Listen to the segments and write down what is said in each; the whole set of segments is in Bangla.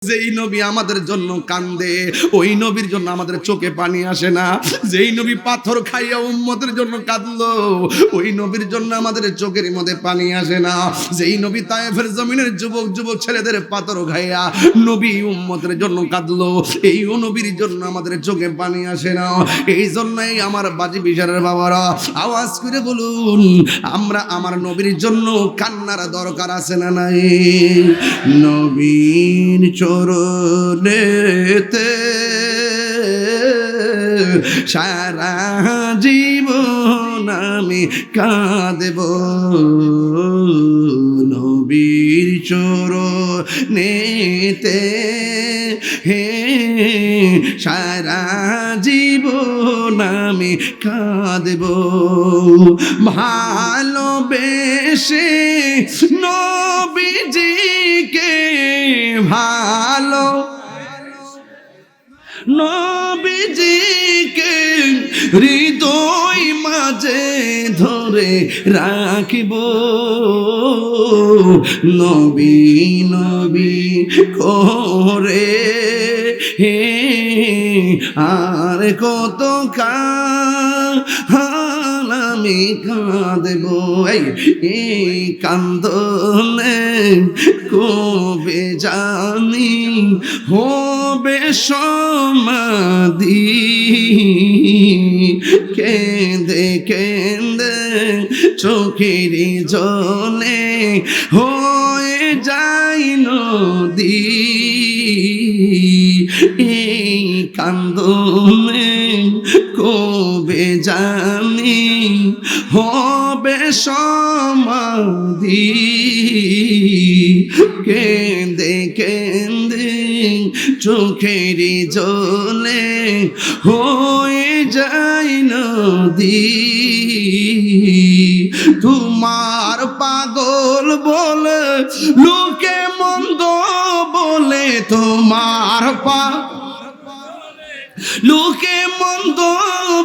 যেই নবী আমাদের জন্য কান্দে ওই নবীর জন্য আমাদের চোখে পানি আসে না। যেই নবী পাথর খাইয়া উম্মতের জন্য কাঁদলো ওই নবীর জন্য আমাদের চোখের মধ্যে পানি আসে না। যেই নবী তায়েফের জমিনের যুবক যুবক ছেলেদের পাথর খাইয়া নবী উম্মতের জন্য কাঁদলো এই নবীর জন্য আমাদের চোখে পানি আসে না। এই জন্যই আমার বাজি বিচারের বাবারা আওয়াজ করে বলুন, আমরা আমার নবীর জন্য কান্নার দরকার আছে না নাই? নবীর চরণেতে সারা জীবন আমি কাঁদব, নবীর চরণেতে হে সারা জীবন আমি কাঁদব। ভালোবেসে নবীজিকে ভালো নবীজিকে হৃদয় মাঝে ধরে রাখিব, নবী নবী করে হে আর কত কাল আমি কাঁদব। এই কান্দনে কবে জানি হবে সমাধি, কেঁদে কেঁদে চোখের জলে হয়ে যায় নদী। এই কান্দনে কবে জানি হবে সমাধি, কেঁদে কেঁদে চোখের জলে হয়ে যায় নদী। তোমার পাগল বলে লোকে মন্দ বলে, তোমার লোকে মন্দ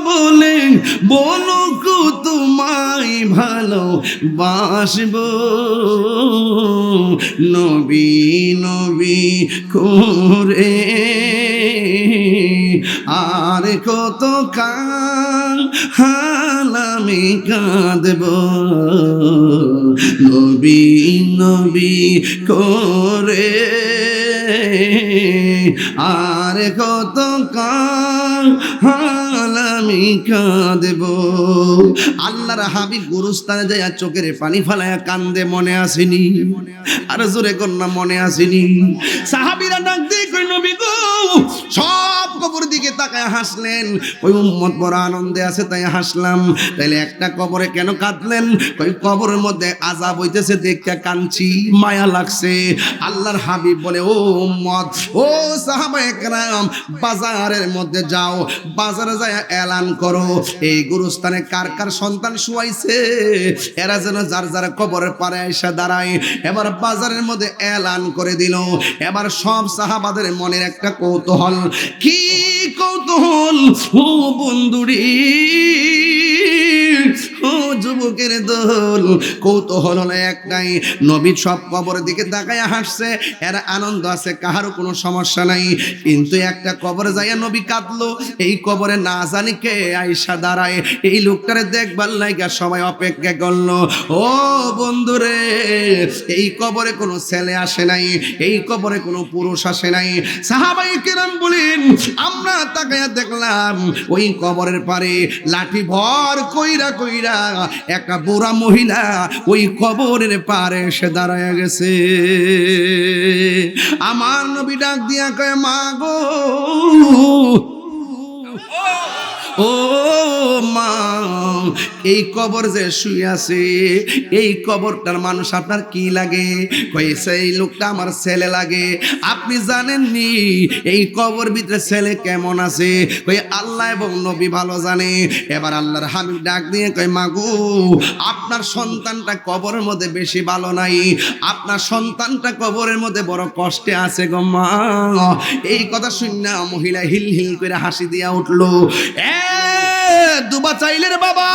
বলে বলুক তোমায় ভালোবাসব, নবী নবী করে আর কত কাল আমি কাঁদব, নবী নবী করে আর কত কাল আমি কাঁদব। আল্লাহর হাবিব গুরুস্থানে যায় চোখের পানি ফালায়া কান্দে, মনে আসেনি? আর জোরে কন্যা মনে আসেনি? সাহাবীরা ডাক দিয়ে কই নবী গো, সব কবর দিকে তাকায় হাসলেন। ওই উম্মত বড় আনন্দে আছে তাই হাসলাম। তাইলে একটা কবরে কেন কাঁদলেন? ওই কবরের মধ্যে আযাব হইতেছে দেখতে কাঁদছি, মায়া লাগছে। আল্লাহর হাবিব বলে, ও উম্মত, ও সাহাবায়ে কেরাম, বাজারের মধ্যে যাও, বাজারে যায় এলান করো এই গুরুস্থানে কার কার সন্তান শুয়াইছে, এরা যেন যার যার কবরের পারে এসে দাঁড়ায়। এবার বাজারের মধ্যে এলান করে দিল। এবার সব সাহাবাদের মনের একটা কৌতূহল। কি কৌতূহল? ও বন্ধুরি, ও যুবকের দল, কৌতূহল হলো একটাই, নবী সব কবরের দিকে তাকায় হাসছে, এর আনন্দ আছে, কাহারও কোনো সমস্যা নাই। কিন্তু একটা কবরে যাইয়া নবী কাঁদলো। এই কবরে না জানি কে আইসা দাঁড়ায়, এই লোকটারে দেখবার লাইগা সবাই অপেক্ষা করলো। ও বন্ধুরে, এই কবরে কোনো ছেলে আসে নাই, এই কবরে কোনো পুরুষ আসে নাই। সাহাবায়ে কেরাম বলেন, আমরা তাকায়া দেখলাম ওই কবরের পারে লাঠি ভর কইরা কইরা একটা বুড়া মহিলা ওই কবরের পারে এসে দাঁড়ায় গেছে। আমার নবী ডাক দিয়া কয়, মা গো, ও মা, এই কবর যে শুয়ে আছে এই কবরটার মানুষ আপনার কি লাগে? কইছে এই লোকটা আমার ছেলে লাগে। আপনি জানেননি এই কবর ভিতরে ছেলে কেমন আছে? কই আল্লাহ এবং নবী ভালো জানে। এবার আল্লাহর হাবিব ডাক দিয়ে কয়, মাগো, আপনার সন্তানটা কবরের মধ্যে বেশি ভালো নাই, আপনার সন্তানটা কবরের মধ্যে বড় কষ্টে আছে গো মা। এই কথা শুনে মহিলা হিল হিল করে হাসি দিয়া উঠলো। দুবা চাইলে রে বাবা,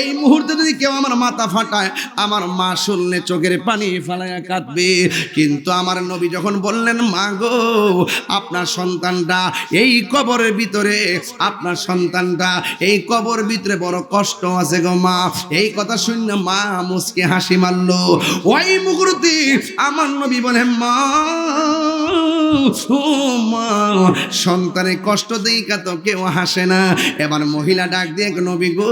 এই মুহূর্তে যদি কেউ আমার মাথা ফাটায়, আমার মা শুনলে চোখের পানি ফালাইয়া কাঁদবে। কিন্তু আমার নবী যখন বললেন, মা গো, আপনার সন্তানটা এই কবরের ভিতরে, আপনার সন্তানটা এই কবরের ভিতরে বড় কষ্ট আছে গো মা, এই কথা শুনে মা মুচকে হাসি মারলো। ওই মুহূর্তে আমার নবী বলে, মা ও মা, সন্তানের কষ্ট দেখা তো কেউ হাসে না। এবার মহিলা ডাক দিয়ে, নবী গো,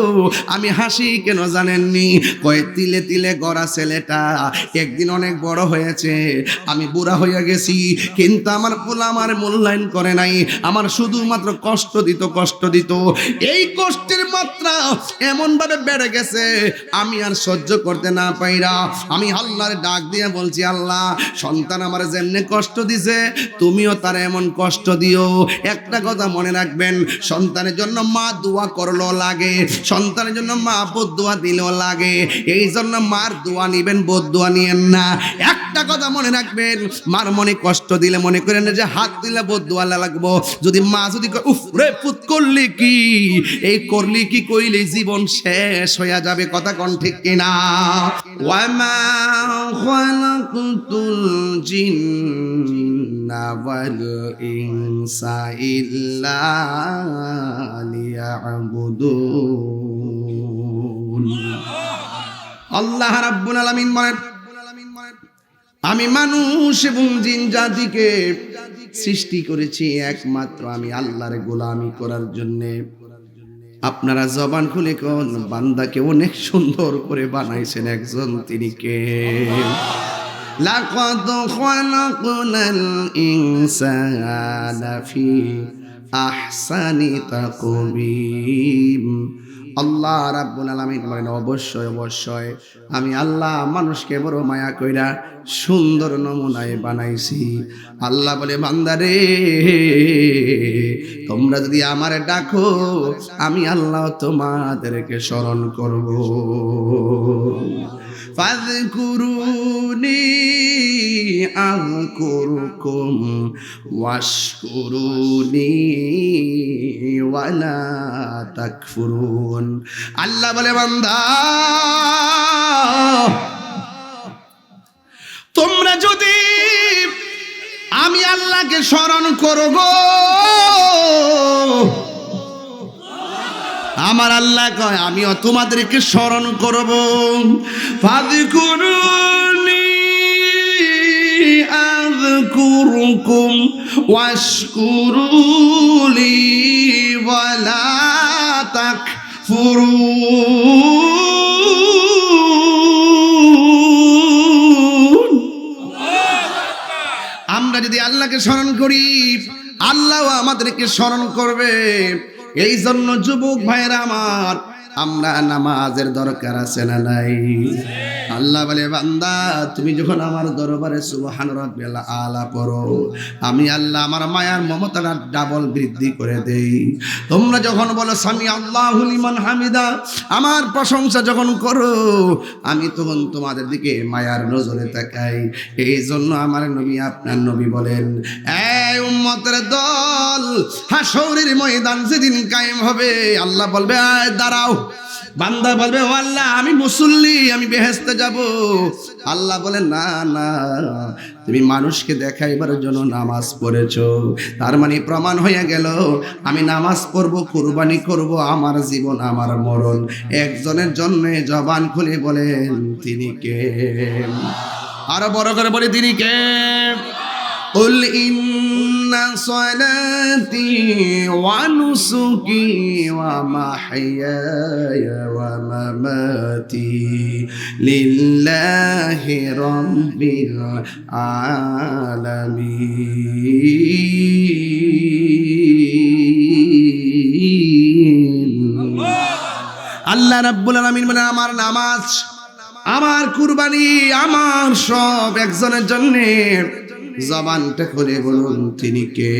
আমি হাসি কেন জানেননি? কয়ে, তিলে তিলে গড়া ছেলেটা একদিন অনেক বড় হয়েছে, আমি বুড়া হয়ে গেছি, কিন্তু আমার পোলা আমার মূল্যায়ন করে নাই, আমার শুধুমাত্র কষ্ট দিত, কষ্ট দিত। এই কষ্টের মাত্রা এমন ভাবে বেড়ে গেছে, আমি আর সহ্য করতে না পাইরা আমি আল্লাহর ডাক দিয়ে বলছি, আল্লাহ, সন্তান আমার যেমনে কষ্ট দিছে, তুমিও তার এমন কষ্ট দিও। একটা কথা মনে রাখবেন, সন্তানের জন্য মা দোয়া করলো লাগে, সন্তানের জন্য মা বদদোয়া দিলেও লাগে। এই জন্য মার দোয়া নিবেন, বদদোয়া নিয়েন না। একটা কথা মনে রাখবেন, মার মনে কষ্ট দিলে মনে করেন যে হাত দিলে বদদোয়া লাগবো। যদি মা যদি উফ রে পুত করলি কি, এই করলি কি কইলে জীবন শেষ হয়ে যাবে। কথা কোন ঠিক কিনা? ওয়ামা খালাকুতুল জিন্না ওয়াল ইনসা ইল্লা লিয়াবুদুন। আল্লাহ রাব্বুল আলামিন বলেন, আমি মানুষ এবং জিন জাতিকে সৃষ্টি করেছি একমাত্র আমি আল্লাহর গোলামি করার জন্য। আপনারা জবান খুলে কোন বান্দাকে অনেক সুন্দর করে বানাইছেন একজন, তিনি কে? লাকাদ খালাকনাল ইনসানা ফি আহসানি তাকওয়িম। আল্লাহ রাব্বুল আলামিন বলেন, অবশ্যই অবশ্যই আমি আল্লাহ মানুষকে বড় মায়া কইরা সুন্দর নমুনায় বানাইছি। আল্লাহ বলে, বান্দারে, তোমরা যদি আমারে ডাকো, আমি আল্লাহ তোমাদেরকে স্মরণ করব। ফাযকুরুনি আযকুরকুম ওয়াশকুরুনি ওয়ালা তাকফুরুন। আল্লাহ বলে, বান্দা, তোমরা যদি আমি আল্লাহকে স্মরণ করো গো, আমার আল্লাহ কয় আমিও তোমাদেরকে স্মরণ করব। ফাযকুরুনি আযকুরকুম ওয়াশকুরুলি ওয়ালা তাকফুরুন। আমরা যদি আল্লাহকে স্মরণ করি, আল্লাহও আমাদেরকে স্মরণ করবে। এই জন্য যুবক ভাইরা আমার, আমরা নামাজের দরকার আছে না নাই? আল্লাহ বলে, বান্দা, তুমি যখন আমার দরবারে সুবহান রাব্বিল আলা পড়ো, আমি আল্লাহ আমার মায়ার মমতাটা ডাবল বৃদ্ধি করে দেই। তোমরা যখন বলো সামি আল্লাহু লিমান হামিদা, আমার প্রশংসা যখন করো, আমি তখন তোমাদের দিকে মায়ার নজরে তাকাই। এই জন্য আমার নবী, আপনার নবী বলেন, এই উম্মতের দল, হাশরের ময়দান যেদিন কায়েম হবে, আল্লাহ বলবে, আয় দাঁড়াও। বান্দা বলবে, ও আল্লাহ, আমি মুসল্লি, আমি বেহেশতে যাব। আল্লাহ বলেন, না না, তুমি মানুষকে দেখাইবার জন্য নামাজ পড়েছো, তার মানে প্রমাণ হয়ে গেল আমি নামাজ পড়ব, কুরবানি করব, আমার জীবন আমার মরণ একজনের জন্য। জবান খুলে বলেন, তিনি কে? আরো বড় করে বলে, তিনি কে? قل إن صلاتي ونسكي ومحياي ومماتي لله رب العالمين। আল্লাহ রাব্বুল আলামিন বলেন, আমার নামাজ, আমার কুরবানি, আমার সব একজনের জন্য। জবানটা খুলে বলুন, তিনি কে?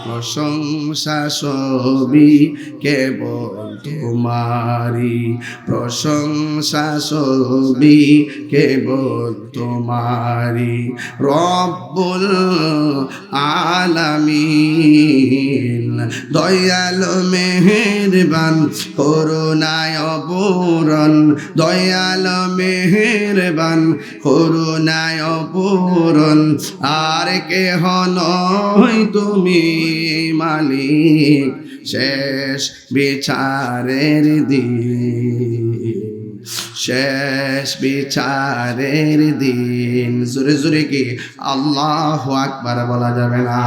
প্রশংসা সবই কেবল তোমারি, প্রশংসা সবই কেবল তোমারি, রব্বুল আলামিন দয়াল মেহেরবান করুণায় অপূরণ দয়াল মেহেরবান করুণায় অপূরণ আর কেহ নয় তুমি মালিক শেষ বিচারের দিন শেষ বিচারের দিন জোরে জোরে কি আল্লাহু আকবার বলা যাবে না।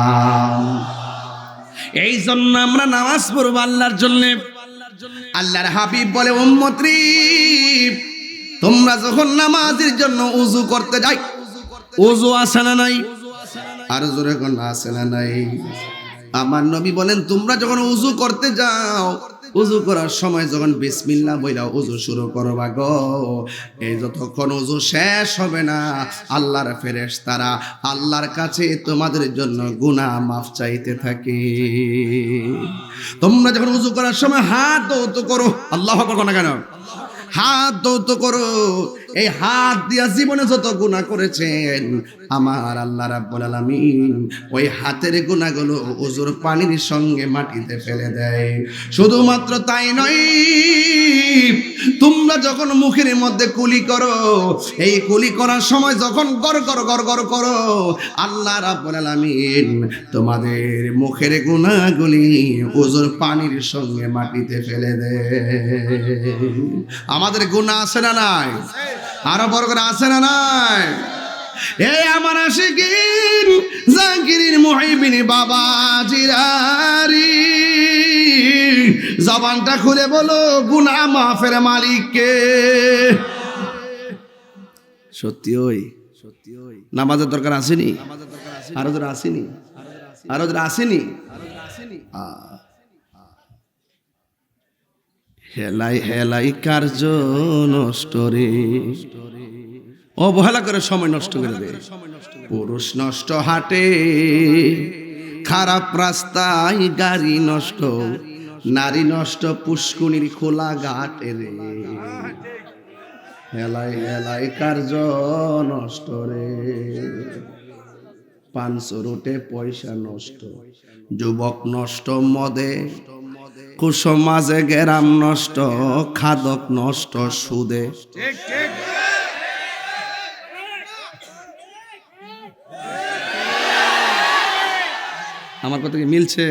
এই জন্য আমরা নামাজ পড়ব আল্লাহর জন্য। আল্লাহর হাবিব বলে উম্মতরি তোমরা যখন নামাজের জন্য ওযু করতে যাই ওযু আছে না নাই আর জোরে কোন আছে না নাই। আমার নবী বলেন তোমরা যখন ওযু করতে যাও ওযু করার সময় যখন বিসমিল্লাহ বইলা ওযু শুরু করবা গো এই যতক্ষণ ওযু শেষ হবে না আল্লাহর ফেরেশতারা আল্লাহর কাছে তোমাদের জন্য গুনাহ মাফ চাইতে থাকে। তোমরা যখন ওযু করার সময় হাত দৌত করো আল্লাহু আকবার না কেন হাত দৌত করো এই হাত দিয়া জীবনে যত গুনাহ করেছেন আমার আল্লাহ রাব্বুল আলামিন ওই হাতের গুনাহগুলো ওযুর পানির সঙ্গে মাটিতে ফেলে দেয়। শুধুমাত্র তাই নয় তোমরা যখন মুখের মধ্যে কুলি করো এই কুলি করার সময় যখন গর গর গর গর করো আল্লাহ রাব্বুল আলামিন তোমাদের মুখের গুনাহগুলি ওযুর পানির সঙ্গে মাটিতে ফেলে দেয়। আমাদের গুনাহ আছে না নাই আরো বড় করে আছে না নাই। এই আমার আশিকিন জাকিরিন মুহিবিন বাবা জিরারি জবানটা খুলে বলো গুনাহ মাফের মালিক কে। সত্যি ওই নামাজের দরকার আসেনি আরো যারা আসেনি আরো যারা আসেনি হেলাই হেলাই কার্য নষ্ট রে অবহেলা করে সময় নষ্ট করে দেয়। পুরুষ নষ্ট হাটে খারাপ রাস্তায় গাড়ি নষ্ট নারী নষ্ট পুষ্কুনির খোলা ঘাটে রে হেলাই হেলাই কার্য নষ্ট রে। 500 রুটে পয়সা নষ্ট যুবক নষ্ট মদে কুসমাজে গেরাম নষ্ট খাদক নষ্ট সুদে। আমার কথা কি মিলছে?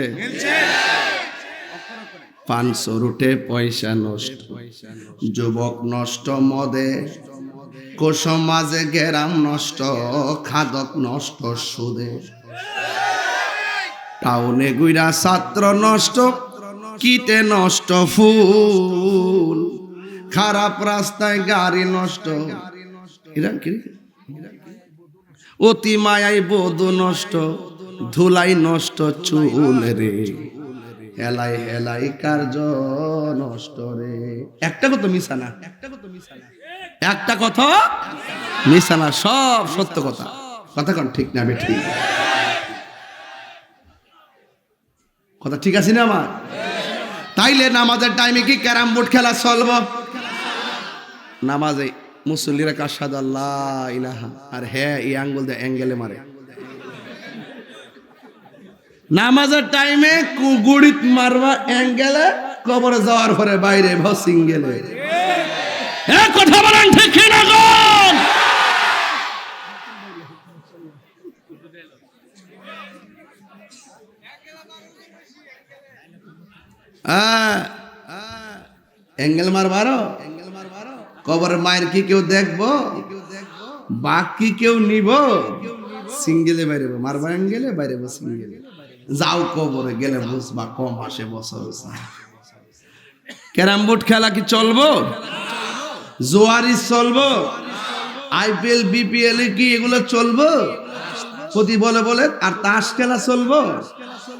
500 রুটে পয়সা নষ্ট যুবক নষ্ট মদে কুসমাজে গেরাম নষ্ট খাদক নষ্ট সুদে। টাউনে গুইরা ছাত্র নষ্ট কিটে নষ্ট ফুল খারাপ রাস্তায় গাড়ি নষ্ট অতি মায়ায় বধূ নষ্ট ধুলাই নষ্ট চুল রে হেলাই হেলাই কার্য নষ্ট রে। একটা কথা মিশা না একটা কথা মিশা না সব সত্য কথা কথা কোন ঠিক না বেঠি কথা ঠিক আছে না আমার। তাইলে নামাজের টাইমে কি ক্যারাম বোর্ড খেলা চলবো? নামাজে মুসল্লিরা কাশাদ আল্লাহ ইলাহা আর হ্যাঁ এই আঙ্গুল দিয়ে অ্যাঙ্গেলে মারে। নামাজের টাইমে গুড়িত মারবা অ্যাঙ্গেলে কবরে যাওয়ার পরে বাইরে সিঙ্গেলে কথা বলেন ঠিক না গো? অ্যাঙ্গেল মারবারো কবরের মায়ের কি কেউ দেখবো বাকি কেউ নিব সিঙ্গেলে বাইরে মারবা অ্যাঙ্গেলে বাইরে সিঙ্গেলে যাও কবরে গেলে বুঝবা কম আসে বছর। ক্যারাম বোর্ড খেলা কি চলবো? জোয়ারি চলবো? আইপিএল বিপিএল কি এগুলো চলবো? প্রতি বলে বলে আর তাস খেলা চলবো?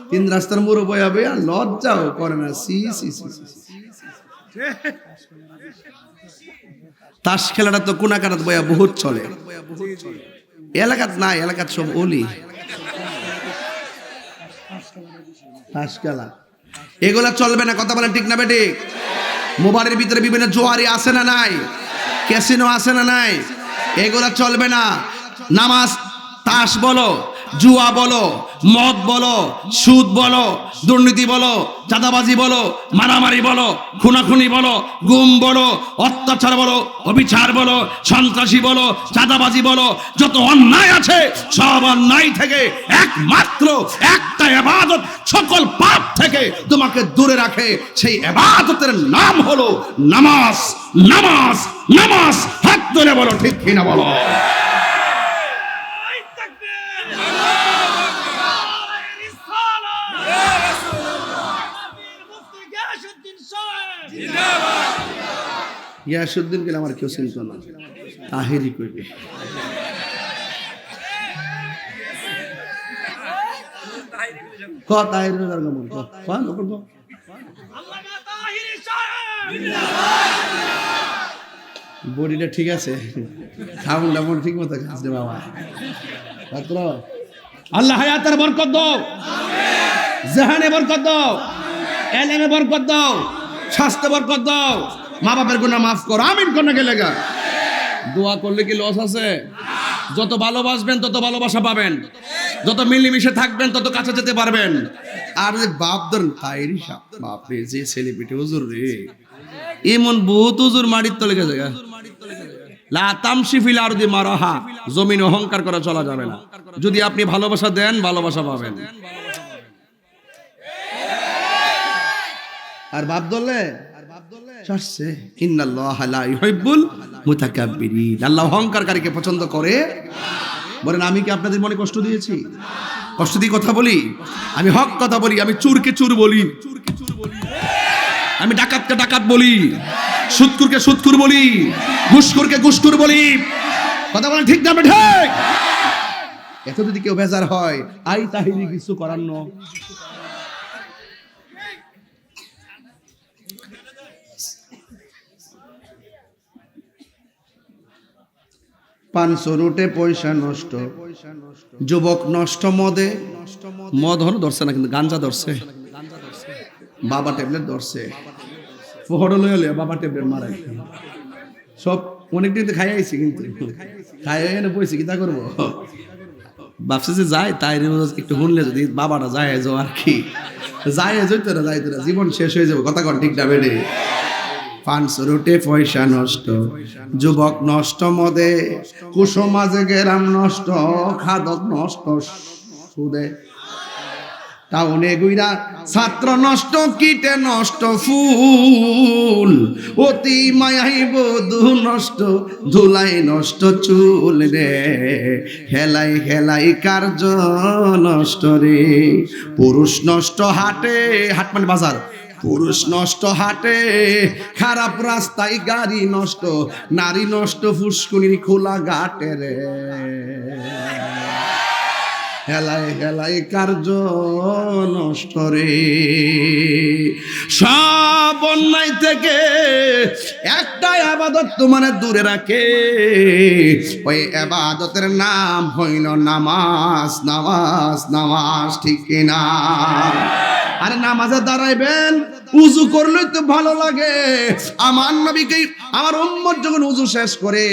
3 রাস্তার মোড়ে বয়া বয়া লজ্জাও করে না। সি সি সি তাস খেলাটা তো কোনাকানাত বয়া বহুত চলে এলাকাত নাই এলাকাত সব ওলি তাস খেলা এগুলা চলবে না কথা বলেন ঠিক না বেটি? মোবাইলের ভিতরে বিভিন্ন জোয়ারি আছে না নাই ক্যাসিনো আছে না নাই এগুলা চলবে না। নামাজ তাস বলো জুয়া বলো, মদ বলো, সুদ বলো, দুর্নীতি বলো, চাঁদাবাজি বলো, মারামারি বলো, খুনাখুনি বলো, গুম বলো, অত্যাচার বলো, অবিচার বলো, সন্ত্রাসী বলো, চাঁদাবাজি বলো, যত অন্যায় আছে সব অন্যায় থেকে একমাত্র একটা ইবাদত সকল পাপ থেকে তোমাকে দূরে রাখে, সেই ইবাদতের নাম হলো নামাজ। নামাজ, নামাজ, হাত তুলে বলো ঠিক কিনা বলো। গিয়াসউদ্দিন গেলে আমার কেউ চিনত না, তাহেরি কইবে। ক তাহেরি দরকার মন ক ক বডিটা ঠিক আছে, খাউনটা মন ঠিক মতো খাচ্ছে বাবা। ছাত্র আল্লাহ হায়াতের বরকত দাও, জাহানে বরকত দাও, এলেমে বরকত দাও, স্বাস্থ্য বরকত দাও, মা বাপের গুনাহ মাফ করো, আমিন কোন গেলে গা। দোয়া করলে কি লস আছে? যত ভালোবাসবেন তত ভালোবাসা পাবেন, যত মিলেমিশে থাকবেন তত কাছে যেতে পারবেন। আর যে বাপ ধরেন তাইরি সাপ, বাপরে যে সেলিব্রিটি হুজুর রে, এমন বহুত হুজুর মাটির তলে গেছে গা। লা তামশি ফিল আরদি মারাহা, জমিন অহংকার করা চলা যাবে না। যদি আপনি ভালোবাসা দেন ভালোবাসা পাবেন, আর বাপ ধরলে শাসছে। ইন্নাল্লাহা লা ইউহিব্বুল মুতাকাব্বিরিন, আল্লাহ অহংকারকারীকে পছন্দ করে। বলেন আমি কি আপনাদের মনে কষ্ট দিয়েছি? কষ্ট দিয়ে কথা বলি? আমি হক কথা বলি, আমি চুরকে চুর বলি, আমি ডাকাতকে ডাকাত বলি, সুদখোরকে সুদখোর বলি, ঘুষখোরকে ঘুষখোর বলি। কথা বলেন ঠিক না ঠিক? এত যদি কেউ বেজার হয়, আই তাহিরি কিছু করার ন। পাঁচশো রুটে পয়সা নষ্ট, যুবক নষ্ট মদে। মদ হলো ধরছে না, কিন্তু গাঞ্জা ধরছে, বাবা ট্যাবলেট ধরছে, ফোহর লইলে বাবা ট্যাবলেট মারাই। সব অনেকদিন তো খাই আইছি, কিন্তু খাই এনে পয়সা কি তা করবো? ভাবছে যে যায় তাই একটু শুনলে যদি বাবাটা যায় যাও আর কি, যায় যাইতো না, যাইতো না, জীবন শেষ হয়ে যাবো। কথা কন ঠিক না বেড়ে? পাঁচশো রুটে পয়সা নষ্ট, যুবক নষ্ট মদে, কুসমাজে গেরাম নষ্ট, খাদক নষ্ট সুদে, টাউনে গুইরা ছাত্র নষ্ট, কীটে নষ্ট ফুল, অতি মায়াই বধূ নষ্ট, ধুলাই নষ্ট চুল রে, হেলাই হেলাই কার্য নষ্ট রে, পুরুষ নষ্ট হাটে, হাট মানে বাজার, পুরুষ নষ্ট হাটে, খারাপ রাস্তায় গাড়ি নষ্ট, নারী নষ্ট ফুসকুনির খোলা ঘাটে রে, হেলাই হেলাই কার্য নষ্ট রে। সব অন্যায় থেকে একটা ইবাদত তোমার দূরে রাখে, ওই ইবাদতের নাম হইল নামাজ। নামাজ, নামাজ, ঠিক কিনা? আরে নামাজে দাঁড়াইবেন, উজু করলে তো ভালো লাগে। আমার নবীকে, আমার উম্মত যখন উজু শেষ করে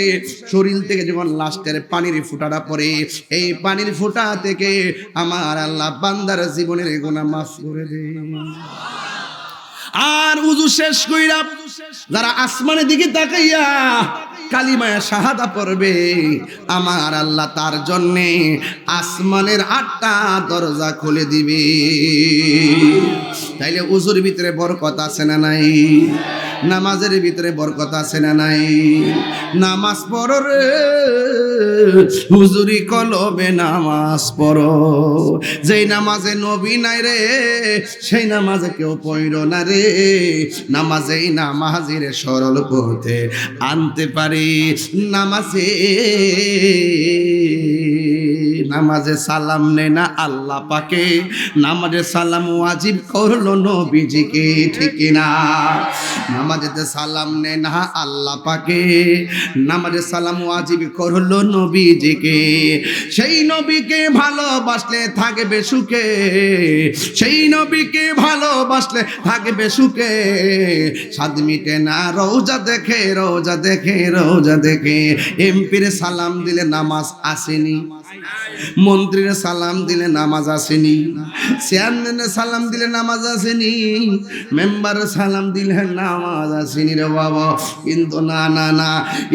শরীর থেকে যখন লাস্টের পানির ফোঁটাটা পড়ে, এই পানির ফোঁটা থেকে আমার আল্লাহ বান্দার জীবনের গুনাহ মাফ করে দেন। আর উজু শেষ কইরা যারা আসমানের দিকে তাকাইয়া কালিমায়ে শাহাদা পড়বে, আমার আল্লাহ তার জন্যে আসমানের 8টা দরজা খুলে দিবে। তাইলে উজুর ভিতরে বরকত আছে না নাই? নামাজের ভিতরে বরকত আছে না নাই? নামাজ পড়ো রে, হুজুরি কলবে নামাজ পড়ো। যেই নামাজে নবী নাই রে, সেই নামাজে কেউ পড়ো না রে। নামাজেই নামাজের সরল পথে আনতে পারি। নামাজে সালাম নেয় না আল্লাহ পাকে, নামাজে সালাম ওয়াজিব করলো নবীজিকে, ঠিক না? নামাজেতে সালাম নেয় না আল্লাহ পাকে, নামাজে সালাম ওয়াজিব করলো নবীজিকে। সেই নবীকে ভালোবাসলে থাকবে সুখে, সেই নবীকে ভালোবাসলে থাকবে সুখে। সাদ মিটে না রোজা দেখে, রোজা দেখে, রোজা দেখে। এমপির সালাম দিলে নামাজ আসেনি, মন্ত্রীরা সালাম দিলে নামাজ আসেনি, চেয়ারম্যানে সালাম দিলে নামাজ আসেনি, মেম্বারে সালাম দিলে নামাজ আসেনি রে বাবা। কিন্তু না না না,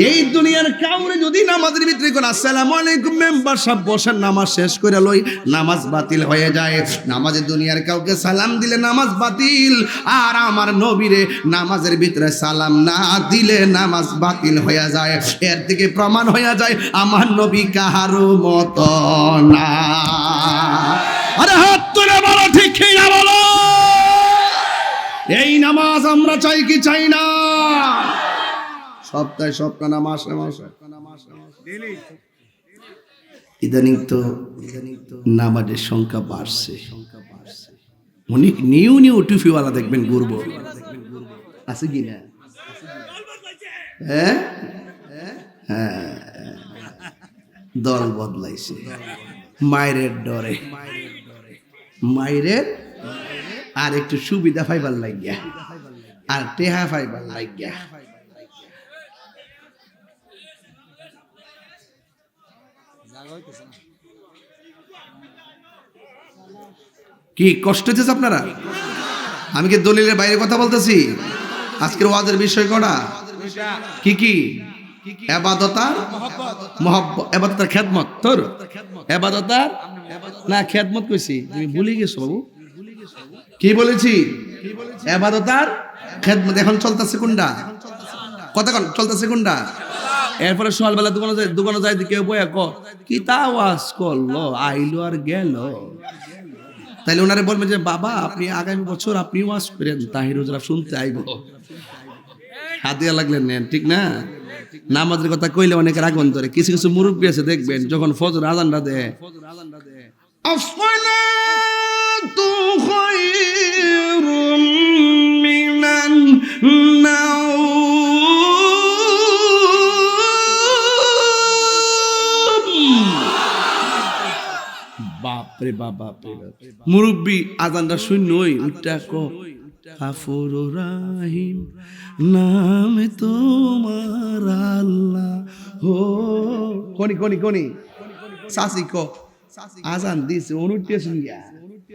এই দুনিয়ার কাউরে যদি নামাজের ভিতরে কোন আসসালামু আলাইকুম মেম্বার সব বসেন নামাজ শেষ করে লই, নামাজ বাতিল হয়ে যায়। নামাজে দুনিয়ার কাউকে সালাম দিলে নামাজ বাতিল, আর আমার নবীরে নামাজের ভিতরে সালাম না দিলে নামাজ বাতিল হয়ে যায়। এর থেকে প্রমাণ হয়ে যায় আমার নবী কাহারও মতো না। আরে হাত তুলে বলো ঠিক কি না বলো, এই নামাজ আমরা চাই কি চাই না? সপ্তাহে সপ্তাহ না, মাসে মাসে, ইদানিং তো নামাজের সংখ্যা বাড়ছে। অনেক নিউ নিউ টুপিওয়ালা দেখবেন ঘুরব, আছে কি না? হ্যাঁ হ্যাঁ, দল বদলাইছে মায়ের ডরে, মায়ের আর একটু সুবিধা পাইবার লাগিয়া, আর টেহা পাইবার লাগিয়া। কি কষ্ট হচ্ছে আপনারা? আমি কি দলিলের বাইরে কথা বলতেছি? আজকের ওয়াজের বিষয় কটা কি কি? ইবাদতার মহব্বত, ইবাদতার খেদমত। তোর ইবাদতার না খেদমত কইছি, তুমি ভুলে গেছো বাবু। কি বলেছি? ইবাদতার খেদমত। এখন চলতেছে কোনটা? কতক্ষণ চলতেছে কোনটা? এরপরে সকালবেলা দোকানে যাই কেউ বইয়া ক কি তা ওয়াজ করলো, আইলো আর গেল। তাইলে ওনারে বলবেন যে বাবা আপনি আগামী বছর আপনি ওয়াজ করেন, তাহির হুজুর শুনতে আইব। হাতিয়া লাগলেন নেন, ঠিক না? নামাজের কথা কইলে অনেকের আগুন ধরে। কিছু কিছু মুরব্বী আছে দেখবেন যখন ফজর আজানটা দেয়, আসসালাতু খায়রুম মিনান নাওম। বাপরে বাপ, মুরব্বী আজানটা শূন্যই উঠটা ক গাফুর রাহিম নাম তোমার আল্লাহ হো। কোনি কোনি কোনি সাসি ক আজান দিছে অনুটে শুনিয়া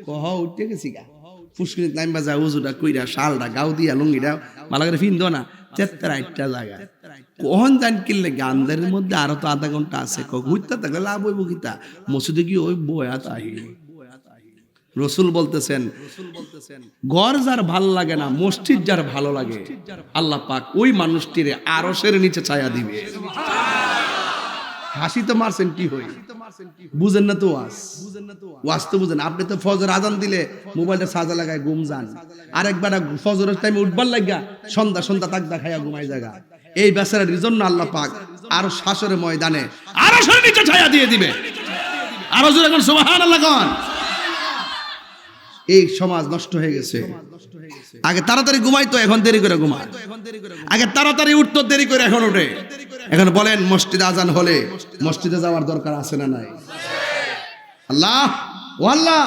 কহ উঠতে গেছি গা পুষ্করিত নাম বাজা উজুটা কইরা শালটা গাও দিয়া লুঙ্গিটা ভালো করে ফিন দো না 73টা জায়গা কখন জান কিনলে গান্ধারের মধ্যে আরো তো আধা ঘন্টা আছে ঘুরতে থাকলে লাভ হইব কিতা মসজিদে কি ওই বয়া তাহি। রসুল বলতেছেন ঘর যার ভালো লাগে না, মসজিদ যার ভালো লাগে, আল্লাহ পাক ওই মানুষটিরে আরশের নিচে ছায়া দিবে। হাসি তো মারছেন কি হই, বুঝেন না তো ওয়াজ তো বুঝেন। আপনি তো ফজর আজান দিলে মোবাইলটা সাজা লাগায় ঘুম যান, আরেকবার ফজরের টাইমে উঠবার লাগা সন্ধ্যা সন্ধ্যা তাকদা খাইয়া ঘুমাই জায়গা। এই বেচারার জন্য আল্লাহ পাক আরো শাসরের ময়দানে আরশের নিচে ছায়া দিয়ে দিবে। আরো জোরে কোন সুবহানাল্লাহ কোন। এই সমাজ নষ্ট হয়ে গেছে। আগে তাড়াতাড়ি ঘুমাইতো, এখন দেরি করে ঘুমায়। আগে তাড়াতাড়ি উঠতো, দেরি করে এখন ওঠে। এখন বলেন মসজিদে আজান হলে মসজিদে যাওয়ার দরকার আছে না নাই? আল্লাহ ও আল্লাহ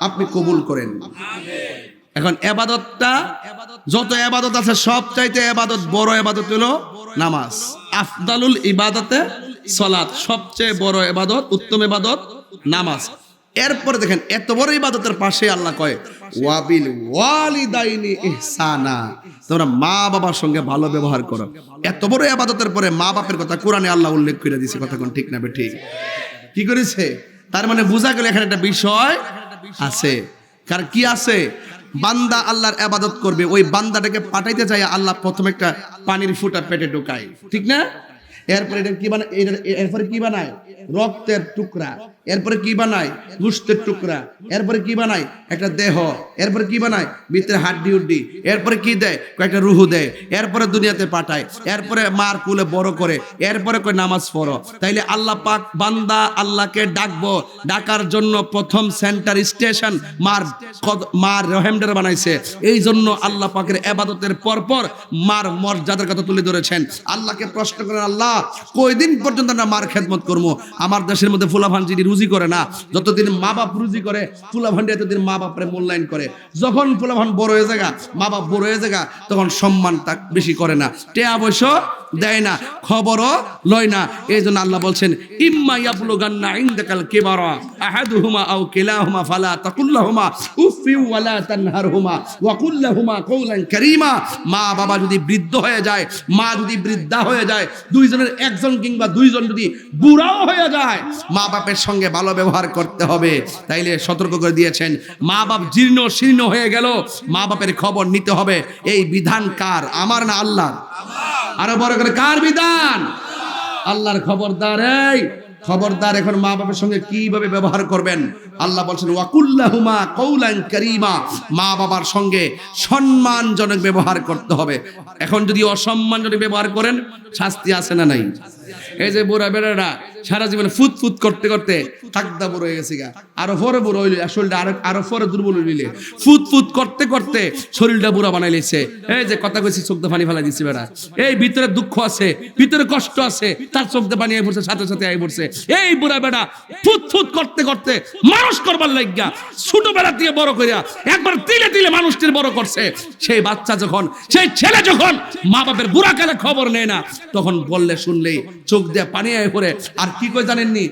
আপনি কবুল করেন। এখন ইবাদতটা যত ইবাদত আছে সব চাইতে ইবাদত বড় ইবাদত হলো নামাজ। আফদালুল ইবাদতে সালাত, সবচেয়ে বড় ইবাদত, উত্তম ইবাদত নামাজ। এরপরে দেখেন এত বড় ইবাদতের পাশে আল্লাহ কয় ওয়াবিল ওয়ালিদাইনি ইহসানা, তোমরা মা বাবার সঙ্গে ভালো ব্যবহার করো। এত বড় ইবাদতের পরে মা বাপের কথা কোরআনে আল্লাহ উল্লেখ করে দিয়েছে। কথা কোন ঠিক না বেঠিক? কি করেছে? তার মানে বোঝা গেল এখানে একটা বিষয় আছে। কারণ কি আছে? বান্দা আল্লাহর ইবাদত করবে, ওই বান্দাটাকে পাঠাইতে চাই আল্লাহ প্রথমে একটা পানির ফুঁটা পেটে ঢোকায়, ঠিক না? এরপরে এটা কি বানায়? এরপরে কি বানায়? রক্তের টুকরা। এরপরে কি বানায়? গোশতের টুকরা। এরপরে কি বানায়? একটা দেহ। এরপরে কি বানায়? ভিতরে হাড্ডি উড্ডি। এরপরে কি দেয়? কয়েকটা রুহু দেয়। এরপরে দুনিয়াতে পাঠায়। এরপরে মার কুলে বড় করে। এরপরে কয় নামাজ পড়ো। তাইলে আল্লাহ পাক বান্দা আল্লাহকে ডাকবো, ডাকার জন্য প্রথম সেন্টার স্টেশন মার রহেমডার বানাইছে। এই জন্য আল্লাহ পাকের ইবাদতের পরপর মার মর্যাদার কথা তুলে ধরেছেন। আল্লাহকে প্রশ্ন করেন, আল্লাহ কয়দিন পর্যন্ত আমরা মার খেদমত করবো? আমার দেশের মধ্যে ফুলাফান জিডি রুজি করে না, যতদিন মা বাপ রুজি করে পোলাভান এতদিন মা বাপরে মূল্যায়ন করে। যখন পোলাভান বড় হয়ে যায়, মা বাপ বড় হয়ে যায়, তখন সম্মান তা বেশি করে না, টেয়া অবশ্য দেয় না, খবরও লয় না। এই জন্য আল্লাহ বলছেন ইম্মা ইয়াবলুগান্না ইনদাকাল কিবারা আহাদুহুমা আও কিলাহুমা ফালা তাকুল্লাহুমা উফি ওয়ালা তানহারহুমা ওয়া কুল লাহুমা কওলান কারীমা। মা বাবা যদি বৃদ্ধ হয়ে যায়, মা যদি বৃদ্ধা হয়ে যায়, দুইজনের একজন কিংবা দুইজন যদি বুড়াও হয়ে যায়, মা বাপের সঙ্গে ভালো ব্যবহার করতে হবে। তাইলে সতর্ক করে দিয়েছেন, মা বাপ জীর্ণ শীর্ণ হয়ে গেল, মা বাপের খবর নিতে হবে। এই বিধান কার? আমার না আল্লাহর? আরো বড় করে কার বিধান? আল্লাহর। খবরদার, এই খবরদার, এখন মা বাবার সঙ্গে কিভাবে ব্যবহার করবেন? আল্লাহ বলছেন ওয়াকুল্লাহুমা কওলান কারীমা, মা বাবার সঙ্গে সম্মানজনক ব্যবহার করতে হবে। এখন যদি অসম্মানজনক ব্যবহার করেন, শাস্তি আছে না নাই? এই যে বুড়া বেড়ারা সারা জীবনে ফুট ফুট করতে করতে থাকদা বুড়ো হয়ে গেছে গা, আরো পরে বুড়ো হইলে শরীরটা আরো পরে দুর্বল হইলে ফুট ফুট করতে করতে শরীরটা বুড়া বানাই লেছে। এই যে কথা কইছি, চোখ দিয়ে পানি ফেলা দিচ্ছে বেড়া, এই ভিতরে দুঃখ আছে, ভিতরে কষ্ট আছে, তার চোখ দিয়ে পানি আই পড়ছে, সাথে সাথে আই পড়ছে। এই বুড়া বেড়া ফুট ফুট করতে করতে মানুষ করবার লাগিয়া ছোট বেড়া দিয়ে বড় করিয়া একবার তিলে তিলে মানুষটির বড় করছে। সেই বাচ্চা যখন, সেই ছেলে যখন মা বাপের বুড়া কালে খবর নেয় না, তখন বললে শুনলেই চোখ দিয়ে পানি আয় পড়ে। আর কি কই জানেননি?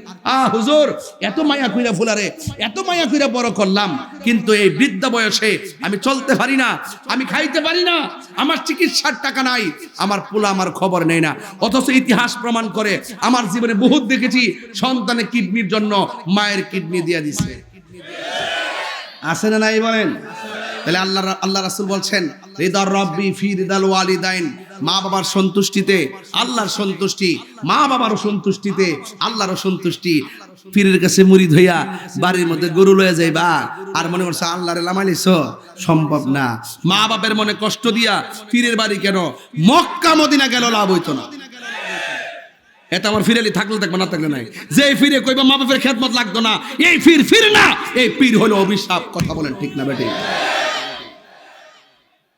হুজুর, এত মায়া কইরা ফুলারে, এত মায়া কইরা বড় করলাম, কিন্তু এই বৃদ্ধ বয়সে আমি চলতে পারি না, আমি খাইতে পারি না, আমার চিকিৎসার টাকা নাই, আমার পোলা আমার খবর নেয় না। অথচ ইতিহাস প্রমাণ করে, আমার জীবনে বহুত দেখেছি সন্তানের কিডনির জন্য মায়ের কিডনি দিয়ে দিছে। আছে না নাই বলেন? তাহলে আল্লাহ রাসূল বলছেন রিদার রাব্বি ফি রিদাল ওয়ালিদাইন, মা বাবার সন্তুষ্টিতে আল্লাহর সন্তুষ্টি, মা বাবারও সন্তুষ্টিতে আল্লাহরও সন্তুষ্টি। পীরের কাছে মুরিদ হইয়া বাড়ির মধ্যে গরু লয়ে যাইবা আর মনে করছে আল্লাহরে লামাইলিছ, সম্ভব না। মা বাপের মনে কষ্ট দিয়া পীরের বাড়ি কেন, মক্কা মদিনা গেল লাভ হইতো না। এটা আমার ফিরালি থাকলে থাকবে, না থাকলে নাই। যে ফিরে কইবা মা বাপের খেদমত লাগতো না, এই ফির না, এই পীর হলো অভিশাপ। কথা বলেন ঠিক না বেটি?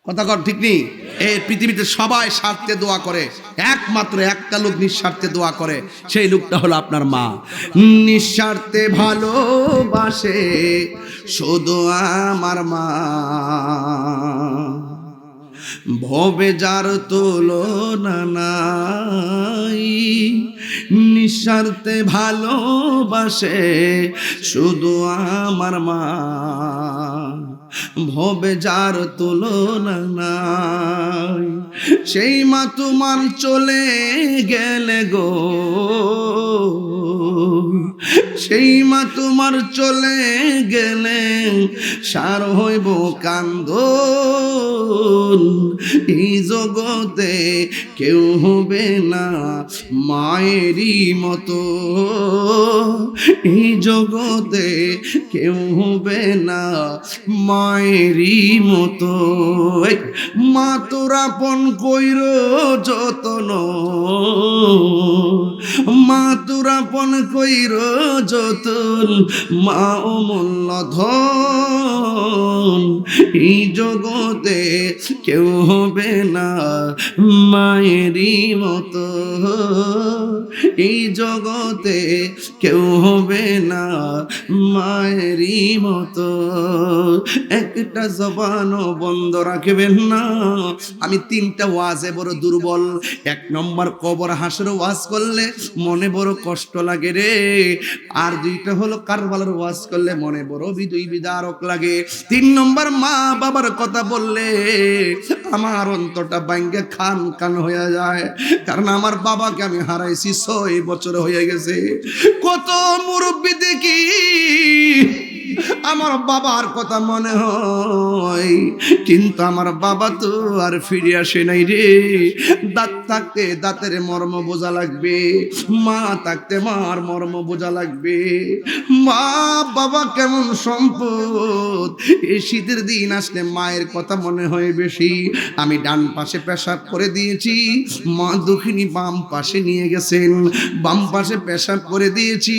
কথা কর ঠিক নেই? এই পৃথিবীতে সবাই স্বার্থে দোয়া করে, একমাত্র একটা লোক নিঃস্বার্থে দোয়া করে, সেই লোকটা হলো আপনার মা। নিঃস্বার্থে ভালোবাসে শুধু আমার মা, ভবে যার তুলনা নাই। নিঃস্বার্থে ভালোবাসে শুধু আমার মা, ভবে যার তুলনা নাই। সেই মা তোমার চলে গেলে গো, সেই মা তোমার চলে গেলে সার হইব কান্দন। এই জগতে কেউ হবে না মায়েরই মতো, এই জগতে কেউ হবে না মায়েরই মতো। মা তোর আপন কইর যতন, মা তোর আপন কইর যতন, মা অমূল্য ধন। এই জগতে কেউ হবে না মায়েরই মতো, এই জগতে কেউ হবে না মায়েরই মতো। একটা জবানও বন্ধ রাখবেন না। আমি 3টা ওয়াজে বড় দুর্বল। 1 নম্বর কবর হাসের ওয়াজ করলে মনে বড় কষ্ট লাগে রে, আর 2টা হলো কারবালার ওয়াজ করলে মনে বড় বিদারক লাগে। 3 নম্বর মা বাবার কথা বললে আমার অন্তরটা ভাঙ্গে খান খান হয়ে যায়, কারণ আমার বাবাকে আমি হারাইছি 6 বছর হয়ে গেছে। কত মুরব্বি দেখি আমার বাবার কথা মনে হয়, কিন্তু আমার বাবা তো আর ফিরে আসে নাই রে। দাঁত থাকতে দাঁতের মর্ম বোঝা লাগবে, মা থাকতে মার মর্ম বোঝা লাগবে। মা বাবা কেমন সম্পদ, এই শীতের দিন আসলে মায়ের কথা মনে হয় বেশি। আমি ডান পাশে পেশাব করে দিয়েছি, মা দুঃখিনী বাম পাশে নিয়ে গেছেন। বাম পাশে পেশাব করে দিয়েছি,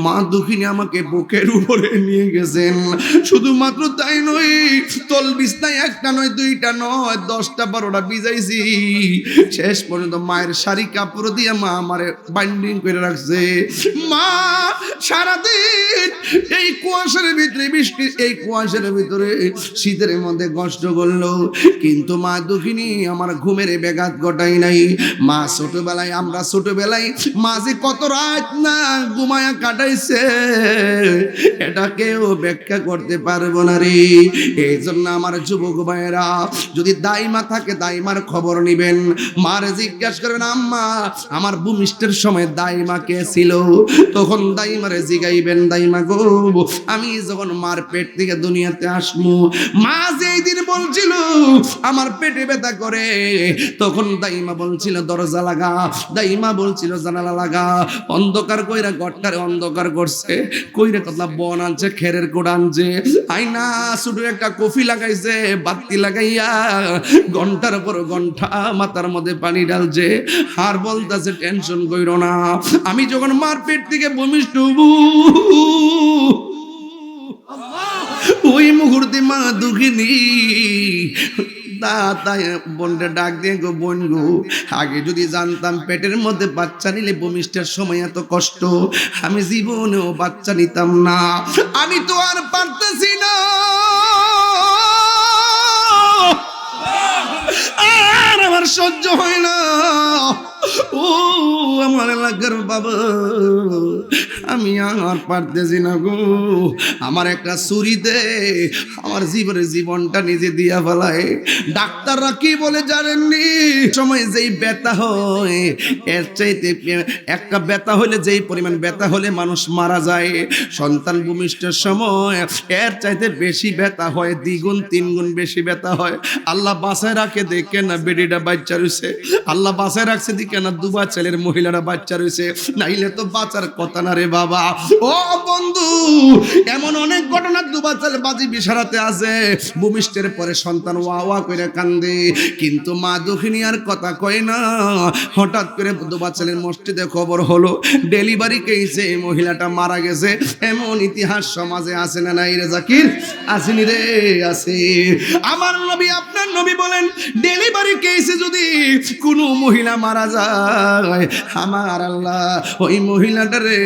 মা দুঃখিনী আমাকে বুকের উপরে নিয়ে গেছেন। শুধুমাত্র তাই নয়, তল বিছনায় একটা নয়, দুইটা নয়, 10টা 12টা ভিজাইছি। শেষ পর্যন্ত মায়ের শাড়ি কাপড় দিয়ে মা আমারে বাইন্ডিং করে রাখছে। মা সারাদিন এই কুয়াশার ভিতরে, বৃষ্টি এই কুয়াশার ভিতরে শীতের মধ্যে কষ্ট করলো, কিন্তু মা দুঃখিনী আমার ঘুমের ব্যাঘাত ঘটাই নাই। মা ছোটবেলায়, আমরা ছোটবেলায় মা যে কত রাত না ঘুমায়া কাটাইছে এটা কেউ ব্যাখ্যা করতে পারবো না রে। এই জন্য আমার যুবক ভাইয়েরা, যদি দাইমা থাকে দাইমার খবর নিবেন। মার জিজ্ঞাসা করবেন, আম্মা আমার ভূমিষ্ঠের সময় দাইমা কে ছিল? তখন দাইমারে জিগাইবেন, দাইমা গো আমি যখন মার পেট থেকে দুনিয়াতে আসমু, মা যেই দিন বলছিল আমার পেটে ব্যথা করে, তখন দাইমা বলছিল দরজা লাগা, দাইমা বলছিল জানালা লাগা। অন্ধকার কইরা ঘরটারে অন্ধকার করছে, কইরা কথা বন আনছে, খেরের কোড আনছে, আইনা শুধু একটা কফি লাগাইছে, বাতি লাগাইয়া ঘন্টার পর ঘন্টা মাথার মধ্যে পানি ঢালছে, আর বলতেছে টেনশন কইরো না। আমি যখন মার পেট থেকে ভূমিষ্ঠ ওই মুহূর্তে মা দুঃখিনী বোনটা ডাক দিয়ে গো, বোন গো আগে যদি জানতাম পেটের মধ্যে বাচ্চা নিলে ভূমিষ্ঠের সময় এত কষ্ট, আমি জীবনেও বাচ্চা নিতাম না। আমি তো আর পারতেছি না, আর আমার সহ্য হয় না। ও আমার এলাকার বাবা, আমি আর পারতেছি না গো, আমার একটা ছুরি দে, আমার জীবনটা নিজে দিয়া ফেলায়। ডাক্তাররা কি বলে জানেননি? সময় যেই ব্যথা হয় এর চাইতে একটা ব্যথা হলে, যেই পরিমাণ ব্যথা হলে মানুষ মারা যায়, সন্তান ভূমিষ্ঠের সময় এর চাইতে বেশি ব্যথা হয়, দ্বিগুণ তিনগুণ বেশি ব্যথা হয়। আল্লাহ বাঁচায় রাখে, দেখে না বেডিটা বাচ্চা রয়েছে, আল্লাহ বাঁচায় রাখছে দিকে না দুবা ছেলের মহিলারা বাচ্চা রয়েছে, নাইলে তো বাঁচার কথা না রে বাবা। ও বন্ধু, এমন অনেক ঘটনা দুবা ছেলে বাজি বিশারাতে আছে, ভূমিষ্ঠের পরে সন্তান ওয়া ওয়া করে কান্দে, কিন্তু মা দুঃখিনী আর কথা কয় না। হঠাৎ করে দুবা ছেলের মসজিদে খবর হলো ডেলিভারি কেসে মহিলাটা মারা গেছে। এমন ইতিহাস সমাজে আছে না নাই রে জাকির? আসেনি রে? আছে। আমার নবী, আপনার নবী বলেন, ডেলিভারি কেসে যদি কোনো মহিলা মারা যায়, আমার আল্লাহ ওই মহিলাটারে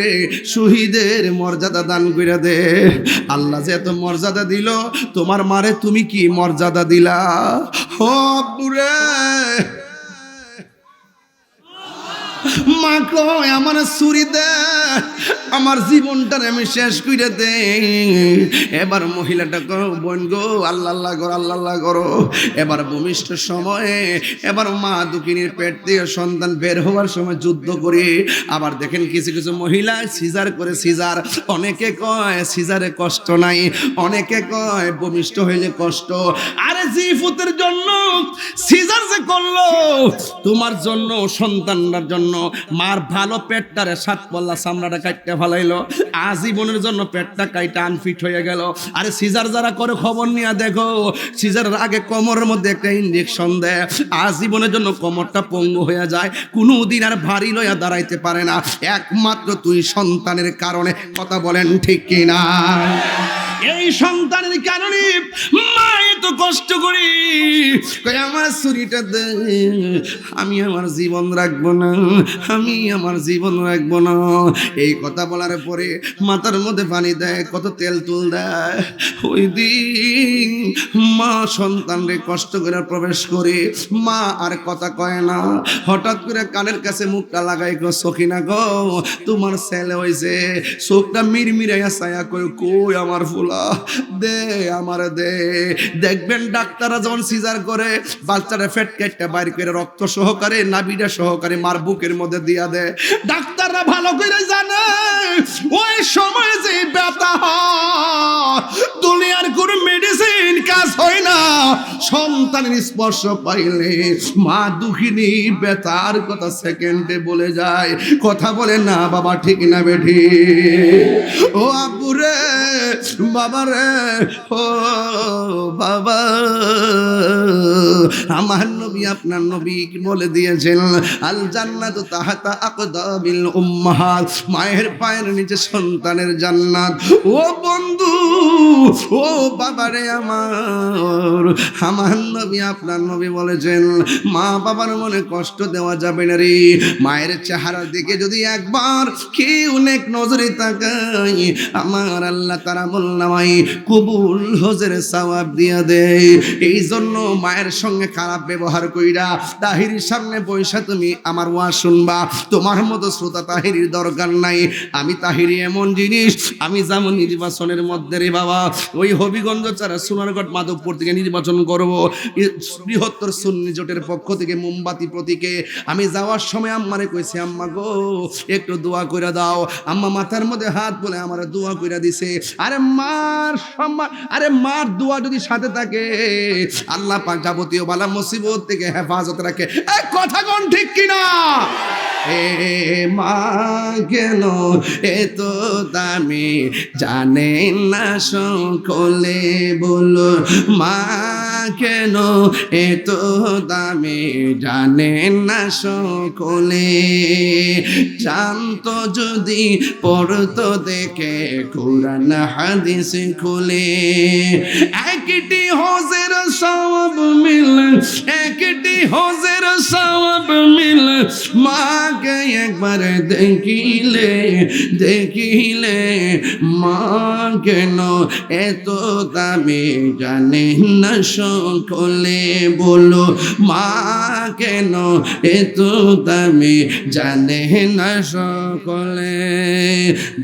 শহীদের মর্যাদা দান করে দে। আল্লাহ যে এত মর্যাদা দিল, তোমার মারে তুমি কি মর্যাদা দিলা? ও বুড়ে, মা কয় আমার ছুরি দে, আমার জীবনটা আমি শেষ করে দে। এবার মহিলাটা কো, বোন গো আল্লাহ আল্লাহ করো, আল্লাহ আল্লাহ করো। এবার ভূমিষ্ঠের সময়ে এবার মা দুঃখিনীর পেট থেকে সন্তান বের হওয়ার সময় যুদ্ধ করে, আবার দেখেন কিছু কিছু মহিলা সিজার করে। সিজার অনেকে কয় সিজারে কষ্ট নাই, অনেকে কয় ভূমিষ্ঠ হইলে কষ্ট। আরে জিফুতের জন্য সিজার যে করলো, তোমার জন্য, সন্তানটার জন্য, মার ভালো পেটটারে সাত পল্লা চামড়াটা কাটতে ফেলাইলো, আজীবনের জন্য পেটটা কাইটা আনফিট হয়ে গেল। আরে সিজার যারা করে খবর নিয়ে দেখো, সিজারের আগে কোমরের মধ্যে একটা ইনজেকশন দেয়, আজীবনের জন্য কোমরটা পঙ্গু হয়ে যায়, কোনোদিন আর ভারী লইয়া দাঁড়াইতে পারে না, একমাত্র তুই সন্তানের কারণে। কথা বলেন ঠিক কিনা? এই সন্তানের কারণে মা এত কষ্ট করি, আমার ছুরিটা দে, আমি আমার জীবন রাখবো না, আমি আমার জীবন রাখবো না। এই কথা বলার পরে মাথার মধ্যে পানি দেয়, কত তেল তুল দেয়। ওই দিন মা সন্তানরে কষ্ট করে প্রবেশ করে, মা আর কথা কয় না। হঠাৎ করে কানের কাছে মুখটা লাগাই গো, সখিনা গো তোমার ছেলে হয়েছে। চোখটা মিরমিরাইয়া ছায়া কই, কই আমার ফুলা দে, আমার দে। দেখবেন ডাক্তাররা যখন সিজার করে বাচ্চাটা ফেট কেটে বাইর করে রক্ত সহকারে, নাভিটা সহকারে মার বুকের মধ্যে দিয়া দেয়। ডাক্তাররা ভালো করে জানে ওই সময় যে ব্যথা হয়, দুনিয়ার কোন মেডিসিন কাজ হয় না। সন্তানের স্পর্শ পাইলে মা দুঃখিনী ব্যথার কথা সেকেন্ডে বলে যায়। কথা বলে না বাবা, ঠিক না বেঠি? ও আব্বু রে, বাবা রে, ও বাবা, আমার নবী আপনার নবী বলে দিয়েছেন আল জান্নাতু তাহতা আকদাবিল উম্মাহাত, মায়ের পায়ের নিচে সন্তানের জান্নাত। ও বন্ধু, ও বাবারে আমার নবী আপনার নবী বলেছেন মা বাবার মনে কষ্ট দেওয়া যাবে না রে। মায়ের চেহারার দিকে যদি একবার কেউ নেক নজরে তাকায়, আমার আল্লাহ তারা বললামাই কবুল হজের সওয়াব দিয়া দেয়। এই জন্য মায়ের সঙ্গে খারাপ ব্যবহার কইরা তাহিরির সামনে বৈশা তুমি আমার ওয়াজ শুনবা। তোমার মতো শ্রোতা তাহিরির দরকার নাই। আমি তাহিরি এমন জিনিস, আমি যেমন নির্বাচনের মধ্যে রে বাবা ওই হবিগঞ্জ ছাড়া সোনারগড় মাধবপুর থেকে নির্বাচন করব, বৃহত্তর সুন্নি জোটের পক্ষ থেকে মোমবাতি প্রতীকে আমি যাওয়ার সময় আম্মারে কইছি আম্মা গো একটু দোয়া কইরা দাও। আম্মা মাথার মধ্যে হাত বলে আমার দোয়া কইরা দিছে। আরে মার সম্মান, আরে মার দোয়া যদি সাথে থাকে আল্লাহ পাক যাবতীয় বালা মুসিবত থেকে হেফাজত রাখে। এই কথা কোন ঠিক কিনা? এ মা কেন এত দামি জানে না সকলে, বলো মা কেন এত দামি জানে না সকলে। জানতো যদি পড়তো দেখে কোরআন হাদিস খুলে, একটি হজের সওয়াব মিলে, একটি হজের সওয়াব মিলে। মাকে একবার দেখিলে, দেখিলে মা কেন এত দামি জানে না সকলে, বলো মা কেন এত দামি জানে না সকলে।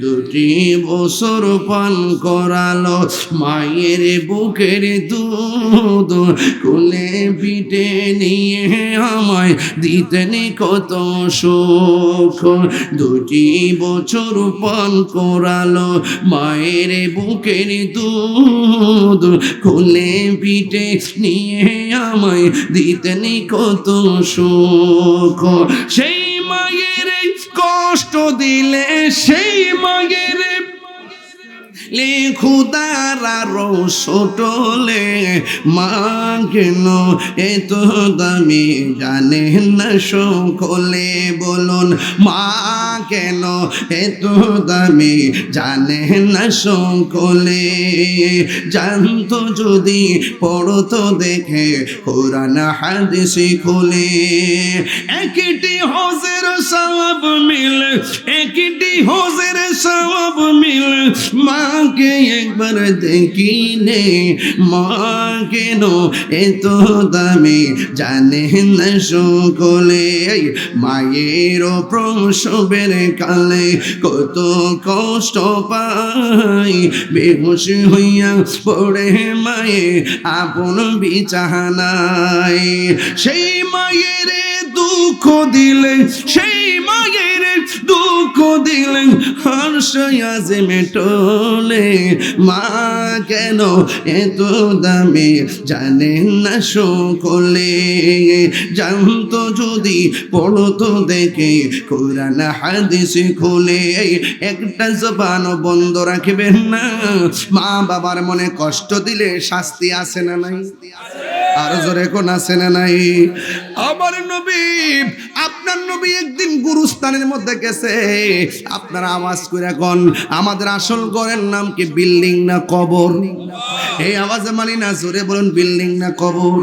দুটি বছর পান করালো মায়ের বুকের দুধ, কোলে পিঠে নিয়ে আমায় দিতেন কত সুখ। দুটি বছর পান করালো মায়ের বুকের দুধ, কোলে পিঠে নিয়ে আমায় দিতেন কত সুখ। সেই মায়ের কষ্ট দিলে, সেই মায়ের খুদারা রসটলে মা কেন এত দামি জানে না সকলে, বলুন মা কেন এত দামি জানে না সকলে। জানতো যদি পড়তো দেখে কোরআন হাদিস খুলে, একটি হজের সওয়াব মিলে, একটি হজের সওয়াব মিলে। মাকে একবার দেখিলে মা কেন এত দামি জানে না সকলে। মায়ের প্রসবের কালে কত কষ্ট পাই, বেহুশ হইয়া পড়ে মায়ে আপন বিছানায়। সেই মায়ের দুঃখ দিলে, সেই মায়ের দুঃখ দিলে হাসিয়া যে মেটলে। মা কেন এত দামি জানে না সকলে। জানতো যদি পড়তো দেখে কোরআন হাদিস খুলে। একটা জবান বন্ধ রাখবেন না। মা বাবার মনে কষ্ট দিলে শাস্তি আছে না নাই? আর জোরে কোন আছে না নাই? আমার নবী, আপনার নবী একদিন গুরুস্থানের মধ্যে গেছে। আপনারা আওয়াজ করে কোন আমাদের আসল ঘরের নাম কি বিল্ডিং না কবর? এই আওয়াজে মানি না, জোরে বলুন বিল্ডিং না কবর?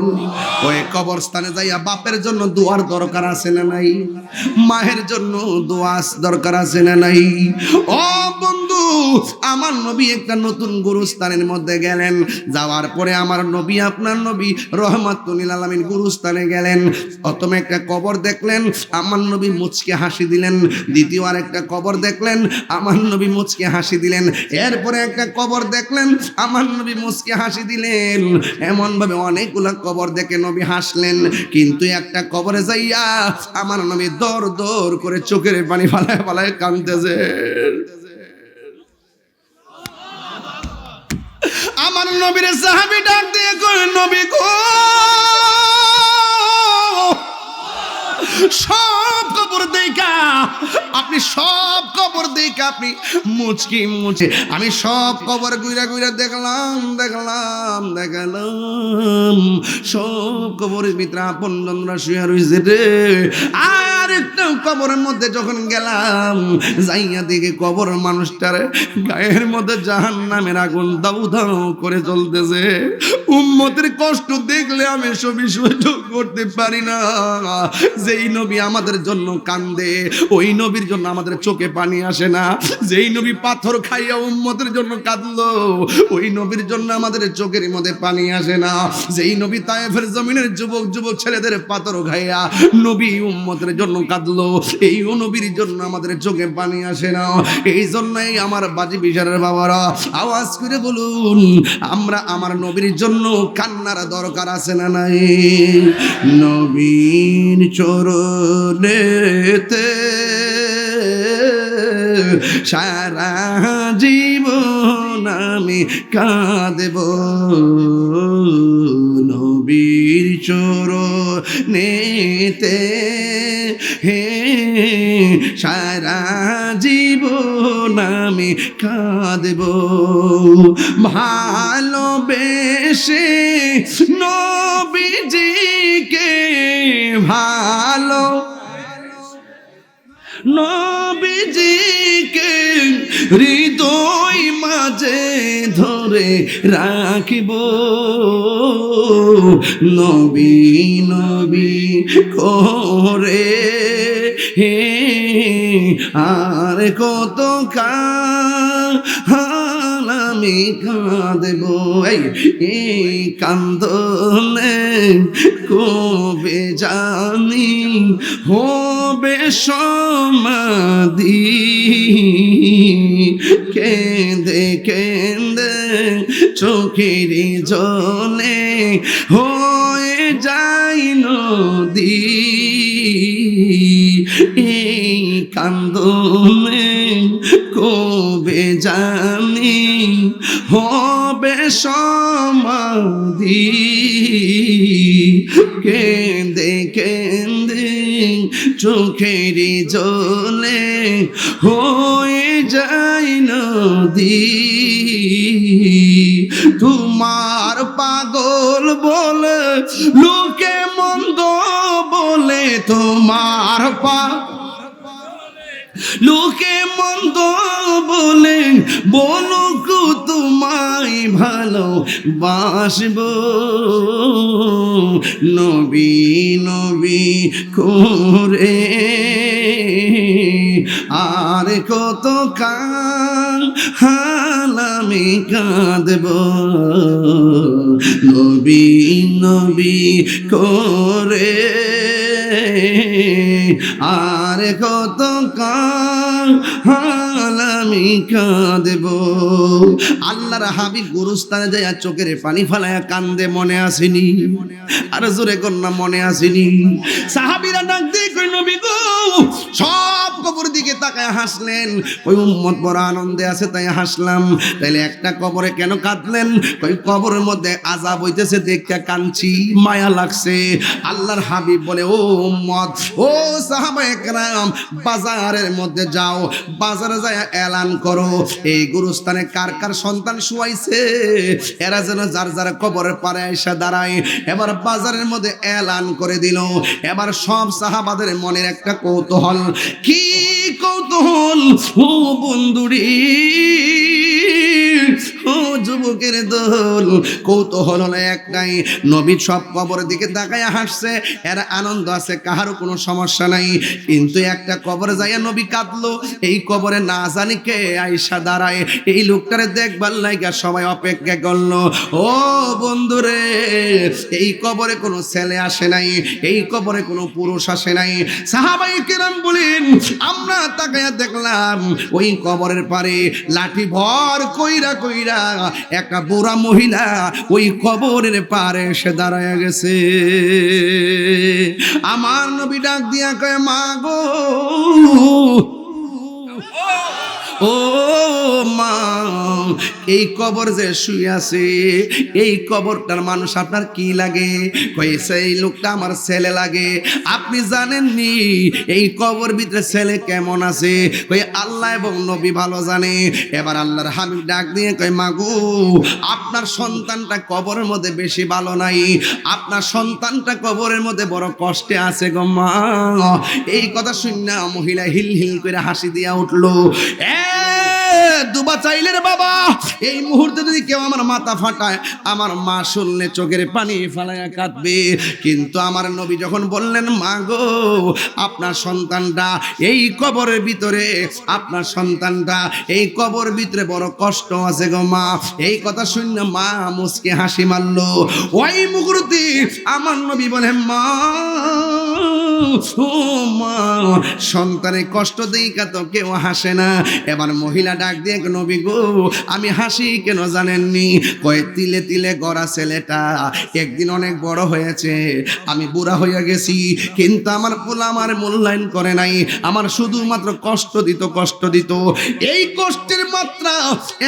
ওই কবরস্থানে যাইয়া বাপের জন্য দোয়ার দরকার আছে না নাই? মায়ের জন্য দোয়া দরকার আছে না নাই? ও বন্ধু, আমার নবী একটা নতুন গুরুস্থানের মধ্যে গেলেন। যাওয়ার পরে আমার নবী, আপনার নবী রহমাতুল লিল আলামিন গুরুস্থানে গেলেন। প্রথমে একটা কবর দেখলেন, আমার নবী মুচকে হাসি দিলেন। দ্বিতীয় আর একটা কবর দেখলেন, আমার নবী মুচকে হাসি দিলেন। এরপরে একটা কবর দেখলেন, আমার নবী মুচকে হাসি দিলেন। এমন ভাবে অনেকগুলা কবর দেখে নবী হাসলেন। কিন্তু একটা কবরে যাইয়া আমার নবী দর দর করে চোখের পানি ফালায় ফালায় কাঁদতেছে। আমার নবীর সাহাবী ডাক দিয়ে কই, নবী গো, সব কবর দেখা আপনি সব কবর দেখা আপনি মুচকি মুচে আমি সব কবর ঘুরে ঘুরে দেখলাম সব কবরের ভিতরে আপন জনরা শুয়ে রয়েছে রে। আর একটা কবরের মধ্যে যখন গেলাম যাইয়া দেখে কবর মানুষটার গায়ের মধ্যে জাহান্নামের আগুন দাউ দাউ করে জ্বলতেছে। উম্মতের কষ্ট দেখলে আমি সবই সহ্য করতে পারি না। যেই নবী আমাদের জন্য কান্দে ওই নবীর জন্য আমাদের চোখে পানি আসে না। যেই নবী পাথর খাইয়া উম্মতের জন্য কাঁদলো ওই নবীর জন্য আমাদের চোখের মধ্যে পানি আসে না। যেই নবী তায়েফের জমিনের যুবক ছেলেদের পাথর খাইয়া নবী উম্মতের জন্য কাঁদলো এই নবীর জন্য আমাদের চোখে পানি আসে না। এই জন্যই আমার বাজি বিশারের বাবারা আওয়াজ করে বলুন, আমরা আমার নবীর জন্য কান্নার দরকার আছে না নাই? নবীর চরণেতে সারা জীবন আমি কাঁদব, নবীর চরণেতে হে সারা জীবন আমি কাঁদব। ভালোবেসে নবীজিকে ভালো নবীজিকে হৃদয় মাঝে ধরে রাখিব, নবী নবী করে হে আর কত কাল আমি কাঁদব। এই কান্দনে কবে জানি হবে সমাধি, কেঁদে কেঁদে চোখের জলে হয়ে যায় নদী। এই কান্দনে কবে জানি হবে সমাধি, কেঁদে কেঁদে চোখের জলে হয়ে যায় নদী। তোমার পাগল বলে লোকে মন্দ বলে, তোমার লোকে মন্দ বলে বলুক তোমায় ভালোবাসব, নবী নবী করে আর কত কাল আমি কাঁদব, নবী নবী করে আর কত কাল আমি কাঁদব। আল্লাহর হাবিব গুরুস্থানে যায় চোখের পানি ফালায়া কান্দে, মনে আসেনি? আর জোরে কন্যা মনে আসেনি? সাহাবীরা ডাক দিয়ে কই নবী গো, সব কবর দিকে তাকায় হাসলেন। ওই উম্মত বড় আনন্দে আছে তাই হাসলাম। তাইলে একটা কবরে কেন কাঁদলেন? ওই কবরের মধ্যে আযাব হইতেছে দেখতে কাঁদছি, মায়া লাগছে। আল্লাহর হাবিব বলে, ও উম্মত, ও সাহাবায়ে কেরাম, বাজারের মধ্যে যাও, বাজারে যায় এলান করো এই গুরুস্থানে কার কার সন্তান শুয়াইছে, এরা যেন যার যার কবরের পারে এসে দাঁড়ায়। এবার বাজারের মধ্যে এলান করে দিল। এবার সব সাহাবাদের মনের একটা কৌতূহল। কি কৌতূহল? ও বন্ধুরি, ও যুবকের দল, কৌতূহল হলো একটাই, নবী সব কবরের দিকে তাকায় হাসছে, এর আনন্দ আছে, কাহারও কোনো সমস্যা নাই। কিন্তু একটা কবরে যাইয়া নবী কাঁদলো। এই কবরে না জানি কে আইসা দাঁড়ায়, এই লোকটারে দেখবার লাইগা সবাই অপেক্ষা করলো। ও বন্ধুরে, এই কবরে কোনো ছেলে আসে নাই, এই কবরে কোনো পুরুষ আসে নাই। সাহাবায়ে কেরাম বলেন, আমরা তাকায়া দেখলাম ওই কবরের পারে লাঠি ভর কইরা কইরা একটা বুড়া মহিলা ওই কবরের পারে এসে দাঁড়ায় গেছে। আমার নবী ডাক দিয়া কয়, মা গো, ও মা, এই কবর যে শুয়ে আছে, এই কবরটার মানুষ আপনার কি লাগে? কই সেই লোকটা আমার ছেলে লাগে। আপনি জানেননি এই কবর ভিতরে ছেলে কেমন আছে? কই আল্লাহ এবং নবী ভালো জানে। এবার আল্লাহর হাবিব ডাক দিয়ে কই মাগো, আপনার সন্তানটা কবরের মধ্যে বেশি ভালো নাই, আপনার সন্তানটা কবরের মধ্যে বড় কষ্টে আছে গো মা। এই কথা শুনে মহিলা হিল হিল করে হাসি দিয়া উঠলো। দুবা চাইলে রে বাবা, এই মুহূর্তে যদি কেউ আমার মাথা ফাটায়, আমার মা শুনলে চোখের পানি ফালাইয়া কাঁদবে। কিন্তু আমার নবী যখন বললেন মা গো, আপনার সন্তানটা এই কবরের ভিতরে, আপনার সন্তানটা এই কবর ভিতরে বড় কষ্ট আছে গো মা, এই কথা শুনে মা মুচকে হাসি মারলো। ওই মুহূর্তে আমার নবী বলেন মা, ও মা, সন্তানের কষ্ট দেখা তো কেউ হাসে না। এবার মহিলা ডাক দিয়ে নবী গো, আমি হাসি কেন জানেননি? কয়ে তিলে তিলে গড়া ছেলেটা একদিন অনেক বড় হয়েছে, আমি বুড়া হয়ে গেছি, কিন্তু আমার পোলা আমার মূল্যায়ন করে নাই, আমার শুধুমাত্র কষ্ট দিত, কষ্ট দিত। এই কষ্টের মাত্রা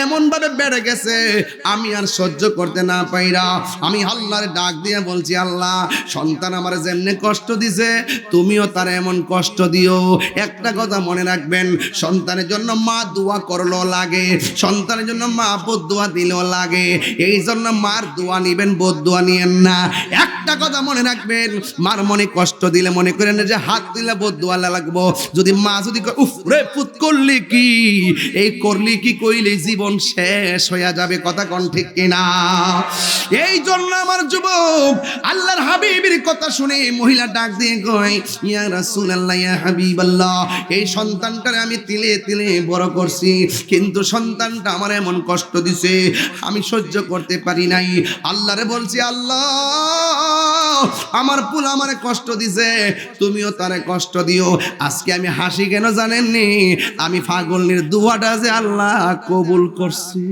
এমন ভাবে বেড়ে গেছে, আমি আর সহ্য করতে না পাইরা আমি আল্লাহর ডাক দিয়ে বলছি, আল্লাহ, সন্তান আমার যেমনে কষ্ট দিছে তুমিও তার এমন কষ্ট দিও। একটা কথা মনে রাখবেন, সন্তানের জন্য মা দোয়া করলো লাগে, সন্তানের জন্য মা বদদোয়া দিলেও লাগে। এই জন্য মার দোয়া নিবেন, বদদোয়া নিয়েন না। একটা কথা মনে রাখবেন, মার মনে কষ্ট দিলে মনে করেন যে হাত দিলে বদদোয়া লাগবো। যদি মা যদি উফ রে পুত করলি কি, এই করলি কি কইলে জীবন শেষ হয়ে যাবে। কথা কোন ঠিক কিনা? এই জন্য আমার যুবক, আল্লাহর হাবিবের কথা শুনে মহিলা ডাক দিয়ে কয়, ইয়া রাসূলুল্লাহ, ইয়া হাবিবাল্লাহ, এই সন্তানটারে আমি তিলে তিলে বড় করছি, কিন্তু সন্তানটা আমার এমন কষ্ট দিছে আমি সহ্য করতে পারি নাই। আল্লাহরে বলছি, আল্লাহ, আমার পুল আমারে কষ্ট দিছে, তুমিও তারে কষ্ট দিও। আজকে আমি হাসি কেন জানেননি? আমি পাগলের দোয়াটা যে আল্লাহ কবুল করছি,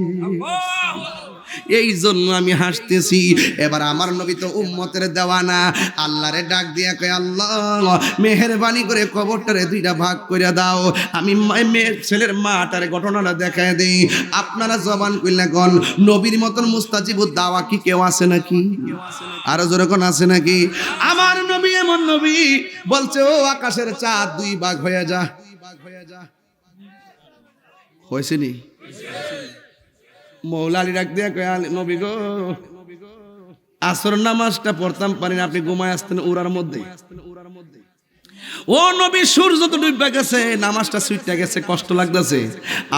এই জন্য আমি হাসতেছি। এবার আমার নবী তো উম্মতের দেওয়ানা, আল্লাহরে ডাক দিয়া কয়, আল্লাহ, মেহেরবানি করে কবরটারে দুইটা ভাগ করে দাও, আমি মেয়ের ছেলের মাটারে ঘটনাটা দেখায় দেই। আপনারা জবান কইলা কোন নবীর মতন মুস্তাজিবুদ দাওয়া কি কেউ আছে নাকি? আরো জোরে কোন আছে নাকি? আমার নবী এমন নবী বলছে, ও আকাশের চাঁদ দুই ভাগ হয়ে যা। হয়েছে নি? মৌলা আলী ডাক দিয়া কয়, নবী গো, আসর নামাজটা পড়তাম পারি না, আপনি ঘুমায় আসতেন উড়ার মধ্যে। ও নবী, সূর্য তো ডুবে গেছে, নামাজটা ছুটে গেছে, কষ্ট লাগতেছে।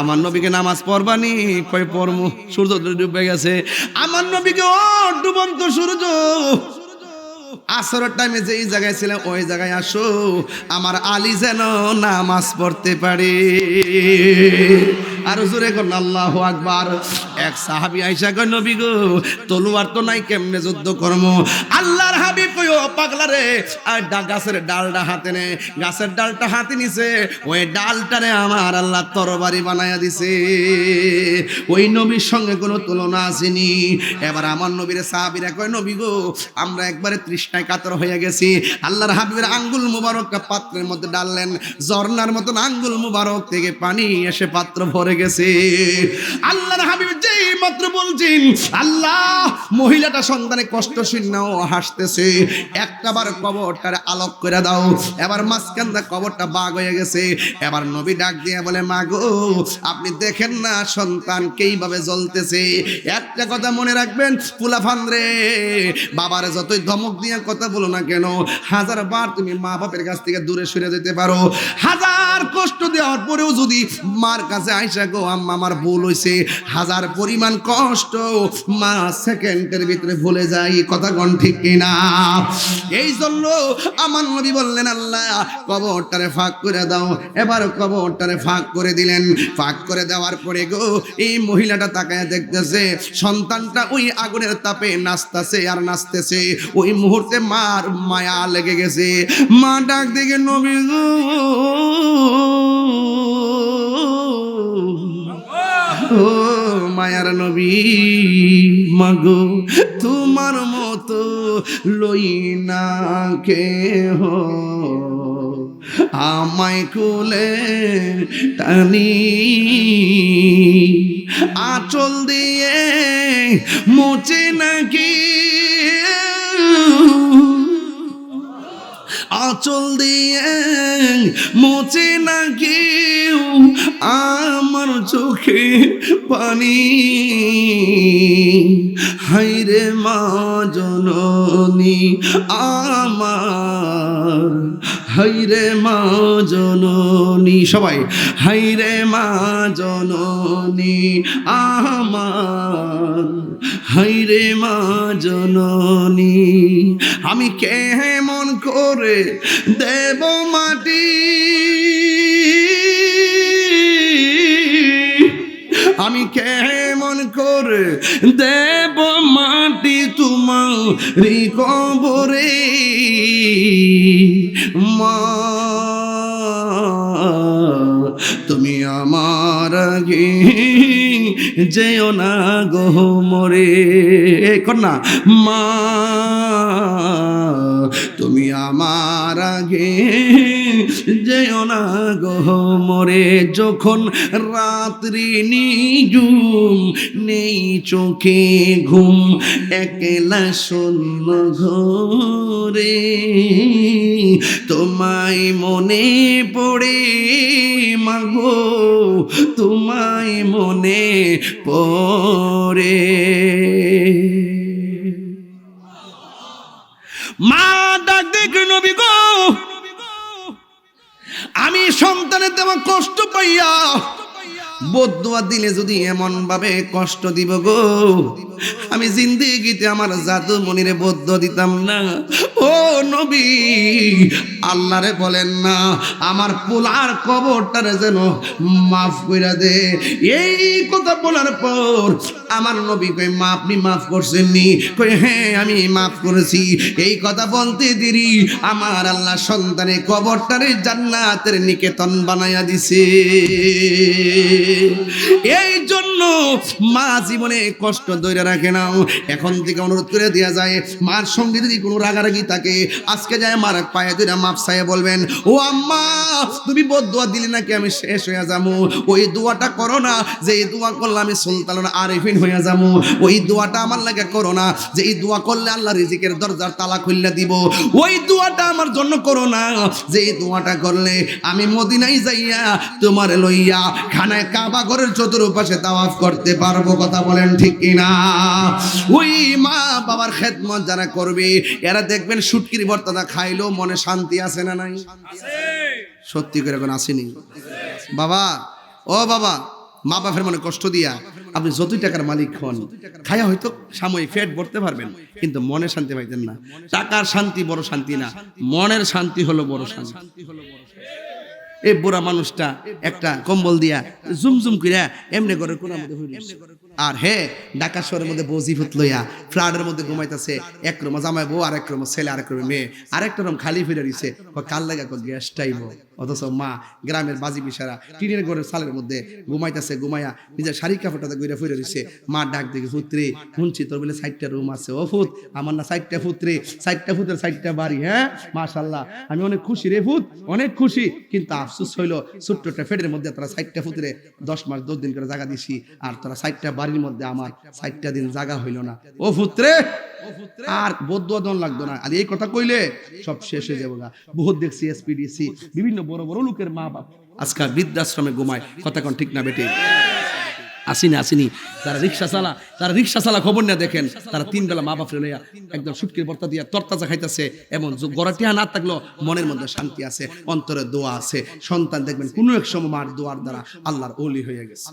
আমার নবীকে নামাজ পড়বানি? কয় পড়মু, সূর্য তো ডুবে গেছে। আমার নবীকে, ও ডুবন্ত সূর্য, আসরের টাইমে যেই জায়গায় ছিলাম ওই জায়গায় আসো, আমার আলী যেন নামাজ পড়তে পারে। আর জোরে কোন আল্লাহু আকবার। এক সাহাবী আয়েশা কয়, নবী গো, তলোয়ার তো নাই, কেমনে যুদ্ধ করব? আল্লাহর হাবিব কয়, ও পাগলা রে, আর গাছের ডালটা হাতে নে। গাছের ডালটা হাতে নিছে, ওই ডালটারে আমার আল্লাহ তরবারি বানায়া দিছে। ওই নবীর সঙ্গে কোনো তুলনা আসেনি। এবার আমার নবীর সাহাবীরা কয়, নবী গো, আমরা একবারে তৃষ্ণায় কাতর হয়ে গেছি। আল্লাহর হাবিবের আঙ্গুল মুবারকটা পাত্রের মধ্যে ডাললেন, ঝর্ণার মতন আঙ্গুল মুবারক থেকে পানি এসে পাত্র ভরে গেছে। আল্লাহর হাবিব যেই মাত্র বলছেন, আল্লাহ, মহিলাটা সন্তানে কষ্ট শুননাও হাসতেছে, একটাবার কবরটারে আলোক করে দাও। এবার মাঝখানটা কবরটা বাগ হয়ে গেছে। এবার নবী ডাক দিয়ে বলে, মা গো, আপনি দেখেন না সন্তান কিভাবে জ্বলতেছে। একটা কথা মনে রাখবেন, ফুলাফান রে, বাবার যতই ধমক দিয়ে কথা বলো না কেন, 1000 বার তুমি মা বাপের কাছ থেকে দূরে সরে যেতে পারো। 1000 কষ্ট দেওয়ার পরেও যদি মার কাছে আইসা গো, আম্মা আমার ভুল হয়েছে, 1000 পরিমাণ কষ্ট মা সেকেন্ডের ভিতরে ভুলে যায়। কথা কোন ঠিক কিনা? এই জন্য আমার নবী বললেন, আল্লাহ, কবরটারে ফাঁক করে দাও। এবার কবরটারে ফাঁক করে দিলেন। ফাঁক করে দেওয়ার পরে গো, এই মহিলাটা তাকায় দেখতেছে, সন্তানটা ওই আগুনের তাপে নাচতেছে আর নাচতেছে। ওই মুহূর্তে মার মায়া লেগে গেছে। মা ডাক দেখে, নবী গো, ও মায়ার নবী, মাগো, তোমার মতো লই না কেহ, আমায় কোলে টানি আঁচল দিয়ে মোচে নাকি আঁচল দিয়ে মোচে নাকি আমার চোখে পানি হায়রে মা জননী আমার হায়রে মা জননী সবাই হায়রে মা জননী আমার হায়রে মা জননী আমি কেমন করে দেব মাটি আমি কেমন করে দেব মাটি তোমারি কবরে মা তুমি আমার আগে যেও না গো মরে কন্যা মা তুমি আমার আগে যেও না গো মরে যখন রাত্রি নিঝুম নেই চোখে ঘুম একলা শূন্য ঘরে তোমায় মনে পড়ে মাগো তোমায় মনে পড়ে মা ডাক দেখ নবী গো আমি সন্তানের দেওয়া কষ্ট পাইয়া বদদুয়া দিলে যদি এমন ভাবে কষ্ট দিব গো আমি জিন্দেগিতে আমার জাদু মনিরে বদদুয়া দিতাম না ও নবী আল্লাহরে বলেন না আমার পোলার কবরটারে যেন মাফ কইরা দে এই কথা বলার পর আমার নবী কই মা আপনি মাফ করছেন নি কই হ্যাঁ আমি মাফ করেছি এই কথা বলতে দেরি আমার আল্লাহ সন্তানের কবরটারে জান্নাতের নিকেতন বানায়া দিছে এই জন্য মা জীবনে কষ্ট ধরে রাখে না এখন থেকে অনুরোধ করে দেয়া যায় মার সঙ্গে যদি কোনো রাগারাগি থাকে আজকে যায় মার পায়ে ধরে মাপ চাইয়ে বলবেন ও আম্মা তুমি বদদুয়া দিলে নাকি আমি শেষ হয়ে যাবো ওই দোয়াটা করো না যে এই দোয়া করলে আমি সুলতানুল আরিফিন হয়ে যাবো ওই দোয়াটা আমার লাগে করো না যে এই দোয়া করলে আল্লাহ রিজিকের দরজার তালা খুলে দিব ওই দোয়াটা আমার জন্য করো না যে এই দোয়াটা করলে আমি মদিনায় যাইয়া তোমার লইয়া খানায় কাবা ঘরের চতুর্পাশে তাওয়াফ করতে পারবো কথা বলেন ঠিক কিনা ওই মা বাবার খেদমত যারা করবে এরা দেখবেন শুটকির ভর্তাটা খাইলেও মনে শান্তি আছে না নাই সত্যি করে এখন আসেনি বাবা ও বাবা মা বাপের মনে কষ্ট দিয়া আপনি যতই টাকার মালিক হন খায়া হয়তো সাময়িক পেট ভরতে পারবেন কিন্তু মনে শান্তি পাইতেন না টাকার শান্তি বড় শান্তি না মনের শান্তি হলো বড় শান্তি এই বুড়া মানুষটা একটা কম্বল দিয়া জুমজুম কইরা এমনি করে কোনার মধ্যে হইছে আর হে ঢাকা শহরের মধ্যে বজিফত লইয়া ফ্ল্যাটের মধ্যে ঘুমাইতেছে এক রুম জামাই বউ আরেক রুম ছেলে আরেক রুম মেয়ে আরেকটা রুম খালি ফিরে দিছে কাল লাগা গ্যাস টাইব অথচ মা গ্রামের বাজি বিশারা টিনের ঘরের সালের মধ্যে ঘুমাইতেছে ঘুমাইয়া নিজের শাড়ি কাপড়টাতে ঘুরে ফিরে দিছে মা ডাক দেখে পুত্রে শুনছি তোর বলে 60টা রুম আছে ও ফুত আমার না 60টা পুত্রে 60টা ফুতের 60টা বাড়ি হ্যাঁ মাশাআল্লাহ আমি অনেক খুশি রে ফুত অনেক খুশি কিন্তু আফসোস হইলো ছোট্টটা ফেটের মধ্যে তোরা 60টা ফুতরে 10 মাস 10 দিন করে জায়গা দিছি আর তোরা 60টা বাড়ির মধ্যে আমার 60টা দিন জায়গা হইল না ও পুত্রে আর বদদুয়া দন লাগতো না আর এই কথা কইলে সব শেষ হয়ে যাবে বহুত দেখছি এসপিডিসি বিভিন্ন বড় বড় লোকের মা বাপ আজকাল বৃদ্ধাশ্রমে ঘুমায় কথা কোন ঠিক না বেটে আসিনি যারা রিক্সা চালা খবর না দেখেন তারা 3 বেলা মা বাপরে লইয়া একদম শুটকির ভর্তা দিয়া তরতাজা খাইতেছে এমন গড়াটিয়া না থাকলেও মনের মধ্যে শান্তি আছে অন্তরে দোয়া আছে সন্তান দেখবেন কোনো এক সময় মার দোয়ার দ্বারা আল্লাহর ওলি হয়ে গেছে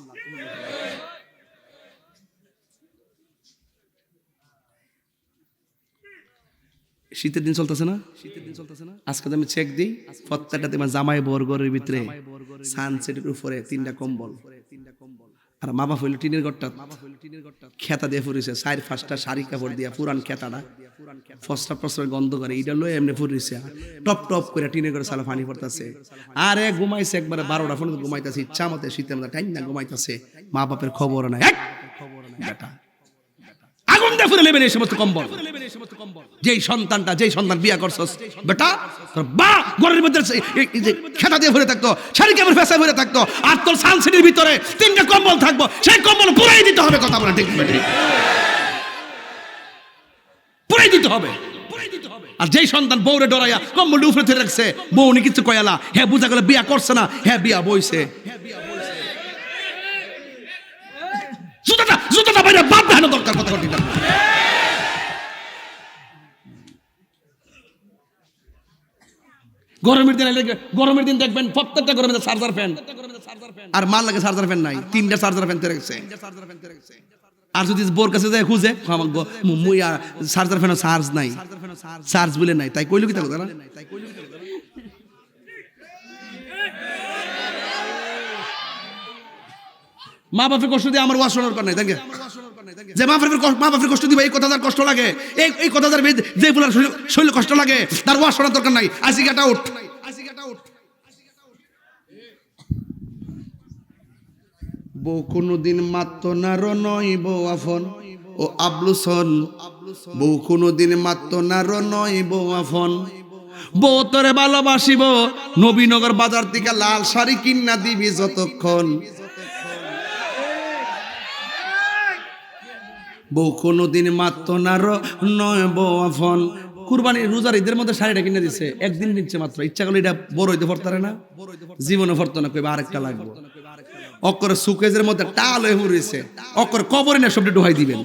শীতের দিন চলতেছে না আজকে আমি চেক দিই প্রত্যেকটাতে আমার জামাই বর্গরের ভিতরে সানসেটের উপরে 3টা কম্বল আর মা বাপ হইল টিনের ঘরটা খেতা দিয়ে ফুরিছে 4-5টা শাড়ি কাপড় দিয়া পুরান খেতাটা ফসটা প্রসর গন্ধ করে এইটা লয়ে এমনি ফুরিছে টপ টপ করে টিনের ঘরে সালা পানি পড়তেছে আরে ঘুমাইছে একবারে 12টা পর্যন্ত ঘুমাইতেছে ইচ্ছা মতে শীতের মধ্যে টাইম না ঘুমাইতেছে মা বাপের খবর নাই বেটা আগুন দিয়ে ফুরে নেবেন এই সমস্ত কম্বল যেই সন্তান বিয়া করছস বেটা, তোর বা ঘরের মধ্যে এই যে খেতা দিয়ে ভরে থাকতো, শাড়ি কাপড় ফেসা ভরে থাকতো, আর তোর সানসিটির ভিতরে 3টা কম্বল থাকবো, সেই কম্বল পুরাই দিতে হবে। কথা বলে ঠিক ঠিক পুরাই দিতে হবে। আর যেই সন্তান বউরে ডরাইয়া কম্বল উপরে ধরে রাখছে, বউ নি কিছু কয়ালা, হ্যাঁ বুঝা গেল বিয়া করছে না, হ্যাঁ বিয়া বইছে। জুতাটা বাইরে বাদ দেখানো দরকার। কথা ঠিক না? গরমের দিন দেখবেন প্রত্যেকটা গরমের চার্জার ফ্যান, আর মাল লাগে চার্জার ফ্যান নাই, 3টা চার্জার ফ্যান ধরে রাখছে। আর যদি বোর কাছে যায় খুঁজে চার্জার ফ্যান চার্জ নাই, চার্জ বলে নাই, তাই কইলো কি থাকো তারা। মা বাপের কষ্ট দিয়ে আমার ওয়াজ শোনার কর নাই, দেখে যে মা বাপের কষ্ট দিবে, এই কথা তার কষ্ট লাগে, এই কথা তার যে বলার শরীরে কষ্ট লাগে, তার ওয়াজ শোনার দরকার নাই। আসি গাটা উঠ। বউ কোনদিন মাত্র না রনই বউ আফন, ও আবলুসন বউ কোনদিন মাত্র না রনই বউ আফন। বউ তোরে ভালোবাসিব, নবীনগর বাজার থেকে লাল শাড়ি কিনা দিবি যতক্ষণ। বউ কোনদিন মাত্র না রনই বউ আফন। কুরবানি রোজার ঈদের মধ্যে শাড়িটা কিনে দিছে, একদিন নিচ্ছে মাত্র, ইচ্ছা করলে এটা বড় হইতে পারতারে না, জীবনে পারতো না, কইবা আরেকটা লাগবে। অকর সুকেজের মধ্যে টাল হয়ে পড়েছে, অকর কবরে না সবটা ডুহাই দিবেন,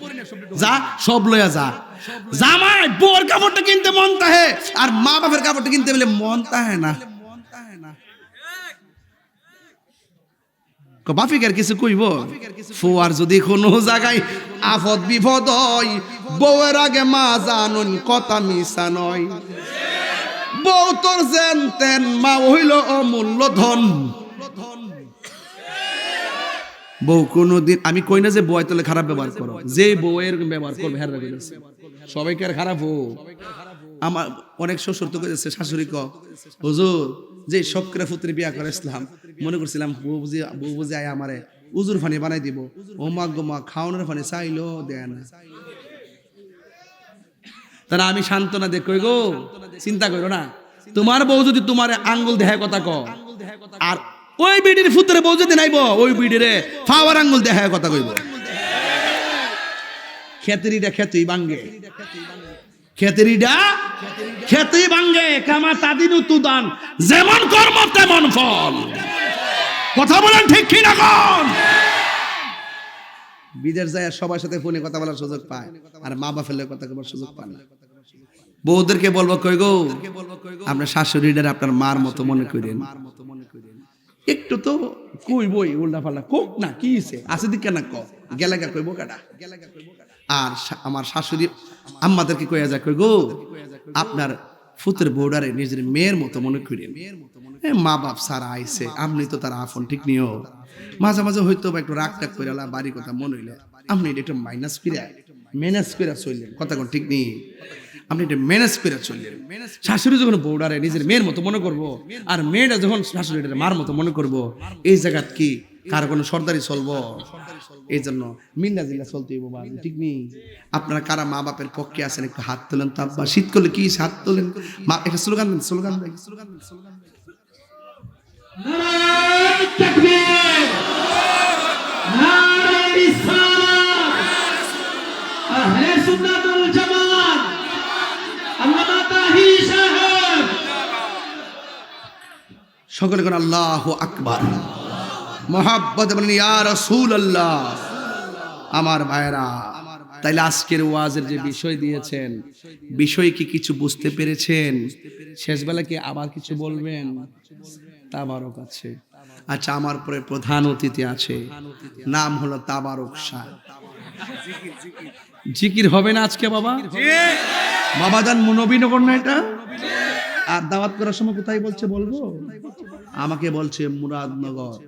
যা সব লয়া যা। জামাই বউর কাপড়টা কিনতে মন তাহে, আর মা বাপের কাপড়টা কিনতে বলে মন তাহে না। বাফিকার কিছু কইব, ফুয়ার যদি কোনো জায়গায় আফদ বিপদ হয়, বউয়ের আগে মা জানুন কথা মিশা নয়। বউ তোর যেন তেন, মা হইল অমূল্য ধন। বউ কোনদিন, আমি কই না যে বউ তোলে খারাপ ব্যবহার করো, যে বউয়ের ব্যবহার করবে হ্যাঁ রাখছে সবাইকে আর খারাপ হো। আমার অনেক শ্বশুর তো কইছে, শাশুড়ি ক হুজুর যে শক্করা পুত্রে বিয়া করে ইসলাম, মনে করছিলাম বউ বুঝি আয় আমারে উজুর ফানি বানাই দিব, ও মা গো মা খাওয়ানোর ফানি চাইলো দেয় না। তারা আমি সান্ত্বনা দেখ কই গো, চিন্তা করো না, তোমার বউ যদি তোমার আঙ্গুল দেখায় কথা ক, আর ওই বিডির ফুতরে বউ যদি নাইব, ওই বিডিরে ফাওয়ার আঙ্গুল দেখায় কথা কইব। খেতেরিটা খেতুই ভাঙ্গে, খেতেরিটা খেতুই ভাঙ্গে, কামা তাদিনু তুদান, যেমন কর্ম তেমন ফল। কথা বলেন ঠিক কি না কোন? বিদেশ যায় সবার সাথে ফোনে কথা বলার সুযোগ পায়, আর মা বাপের কথা বলার সুযোগ পায় না। বউদেরকে বলবো কই গো, আপনার শাশুড়িটার আপনার মার মতো মনে করেন, একটু তো কই বই উল্টা পাল্টা কোক না, কি আছে দিকে না ক গেলাগা কইব কাটা। আর আমার শাশুড়ি আম্মাদেরকে কইয়া যায় কই গো, আপনার ফুতের বউডারে নিজের মেয়ের মতো মনে করেন। মা বাপ সারা আইছে, আপনি তো তার আফন ঠিক নিও। মাঝে মাঝে হয়তো একটু রাগ টাগ করে বাড়ি কথা মনে হইলে আপনি এটা একটু মাইনাস করে ম্যানেজ করে চললেন। কথা কোন ঠিক নেই, আপনি এটা ম্যানেজ করে চললেন। শাশুড়ি যখন বউডারে নিজের মেয়ের মতো মনে করবো, আর মেয়েটা যখন শাশুড়িটারে মার মতো মনে করবো, এই জায়গাত কি কার কোনো সর্দারি চলবো? এই জন্য মিল্লা জিল্লা চলতে বাবা ঠিক নেই। আপনারা কারা মা বাপের পক্ষে আছেন একটু হাত তোলেন তো আব্বা। শীত করলে কি হাত তোলেন, মা একটা স্লোগান দেন, স্লোগান দেন, স্লোগান দেন, স্লোগান দেন। নারায়ে তাকবীর, নারায়ে রিসালাত, আহলে সুন্নাত ওয়াল জামাত, আল্লামা তাহি সাহেব, সকলে কোন আল্লাহু আকবার, মোহাব্বত বলেন ইয়া রাসূলুল্লাহ। আমার ভাইরা, তাইলে আজকের ওয়াজের যে বিষয় দিয়েছেন, বিষয় কি কিছু বুঝতে পেরেছেন? শেষবেলা কি আবার কিছু বলবেন? তাবারক আছে। আচ্ছা, আমার পরে প্রধান অতিথি আছে, নাম হলো তাবারক শাহ। জিকির হবে না আজকে বাবা? বাবা যান নবীনগর না এটা? আর দাওয়াত করার সময় কোথায় বলছে বলবো? আমাকে বলছে মুরাদনগর।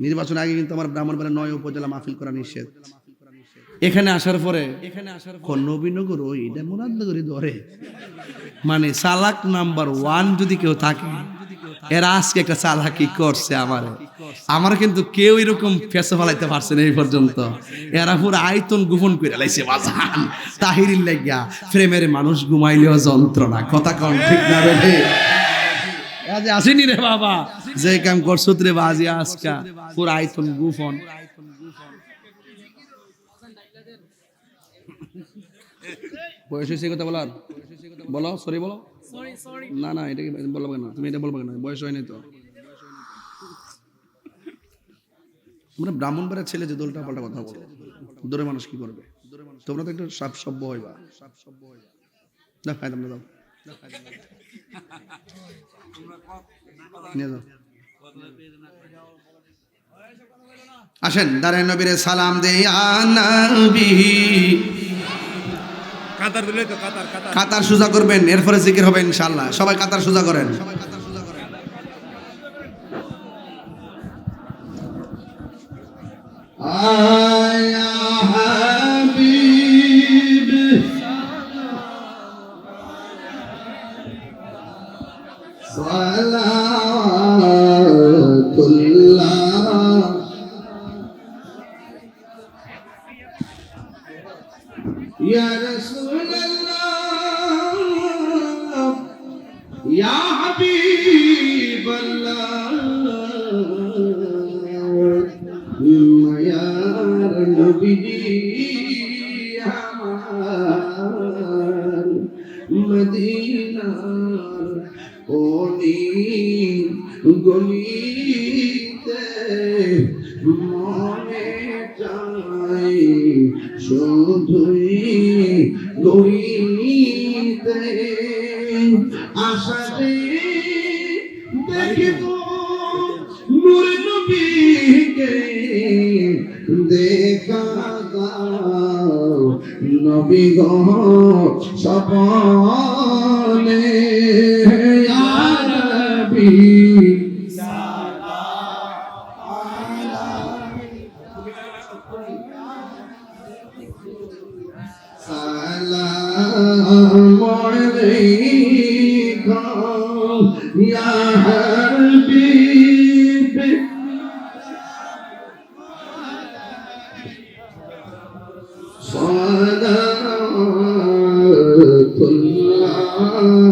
নির্বাচন আগে কিন্তু আমার ব্রাহ্মণবাড়িয়া 9 উপজেলা মাহফিল করা নিষেধ। এখানে আসার পরে নবীনগর ওই এটা মুরাদনগরই ধরে, মানে চালাক নাম্বার 1 যদি কেউ থাকে এরা আজকে একটা চালাকি করছে আমার কিন্তু কেউ এরকম ফেসে ফেলাইতে পারছে না এই পর্যন্ত। এরা পুরো আয়তন গোপন করে লাইছে বাজান তাহিরির লাগিয়া। প্রেমের মানুষ ঘুমাইলেও যন্ত্রণা, কথা কম ঠিক না বেঠে? আসেনি রে বাবা, যে কাম করছো রে বাজি আজকা পুরো আয়তন গোপন। বয়স হয়েছে কথা বলার, বলো সরি বলো। না না এটা বলবো না, তুমি এটা বলবো না, বয়স হয়নি তো। আমরা ব্রাহ্মণবাড়ির ছেলে যে দোলটা পাল্টা কথা বলো, দূরে মানুষ কি করবে? তোমরা তো একটু সাপ সভ্য হইবা। না খাই তোমরা দাও, নিয়ে যাও। আসেন দাঁড়ায় নবীরে সালাম দে নবী। কাতার সোজা করবেন, এরপরে জিকির হবে ইনশাআল্লাহ। সবাই কাতার সোজা করেন। আয়া হাবিব সালাতুল্লাহ ইয়া রাসূলুল্লাহ ইয়া হাবিবাল্লাহ মায়ার নবীজি আমার মদিনার ওলি গলিতে মনে চাই শুধুই গলিতে আশাতে দেখিব নূর নবীকে দেখা দাও নবী গো সপনে ইয়া নবী সালাম আলাইকা ইয়া হাবিব সালাতুল্লাহ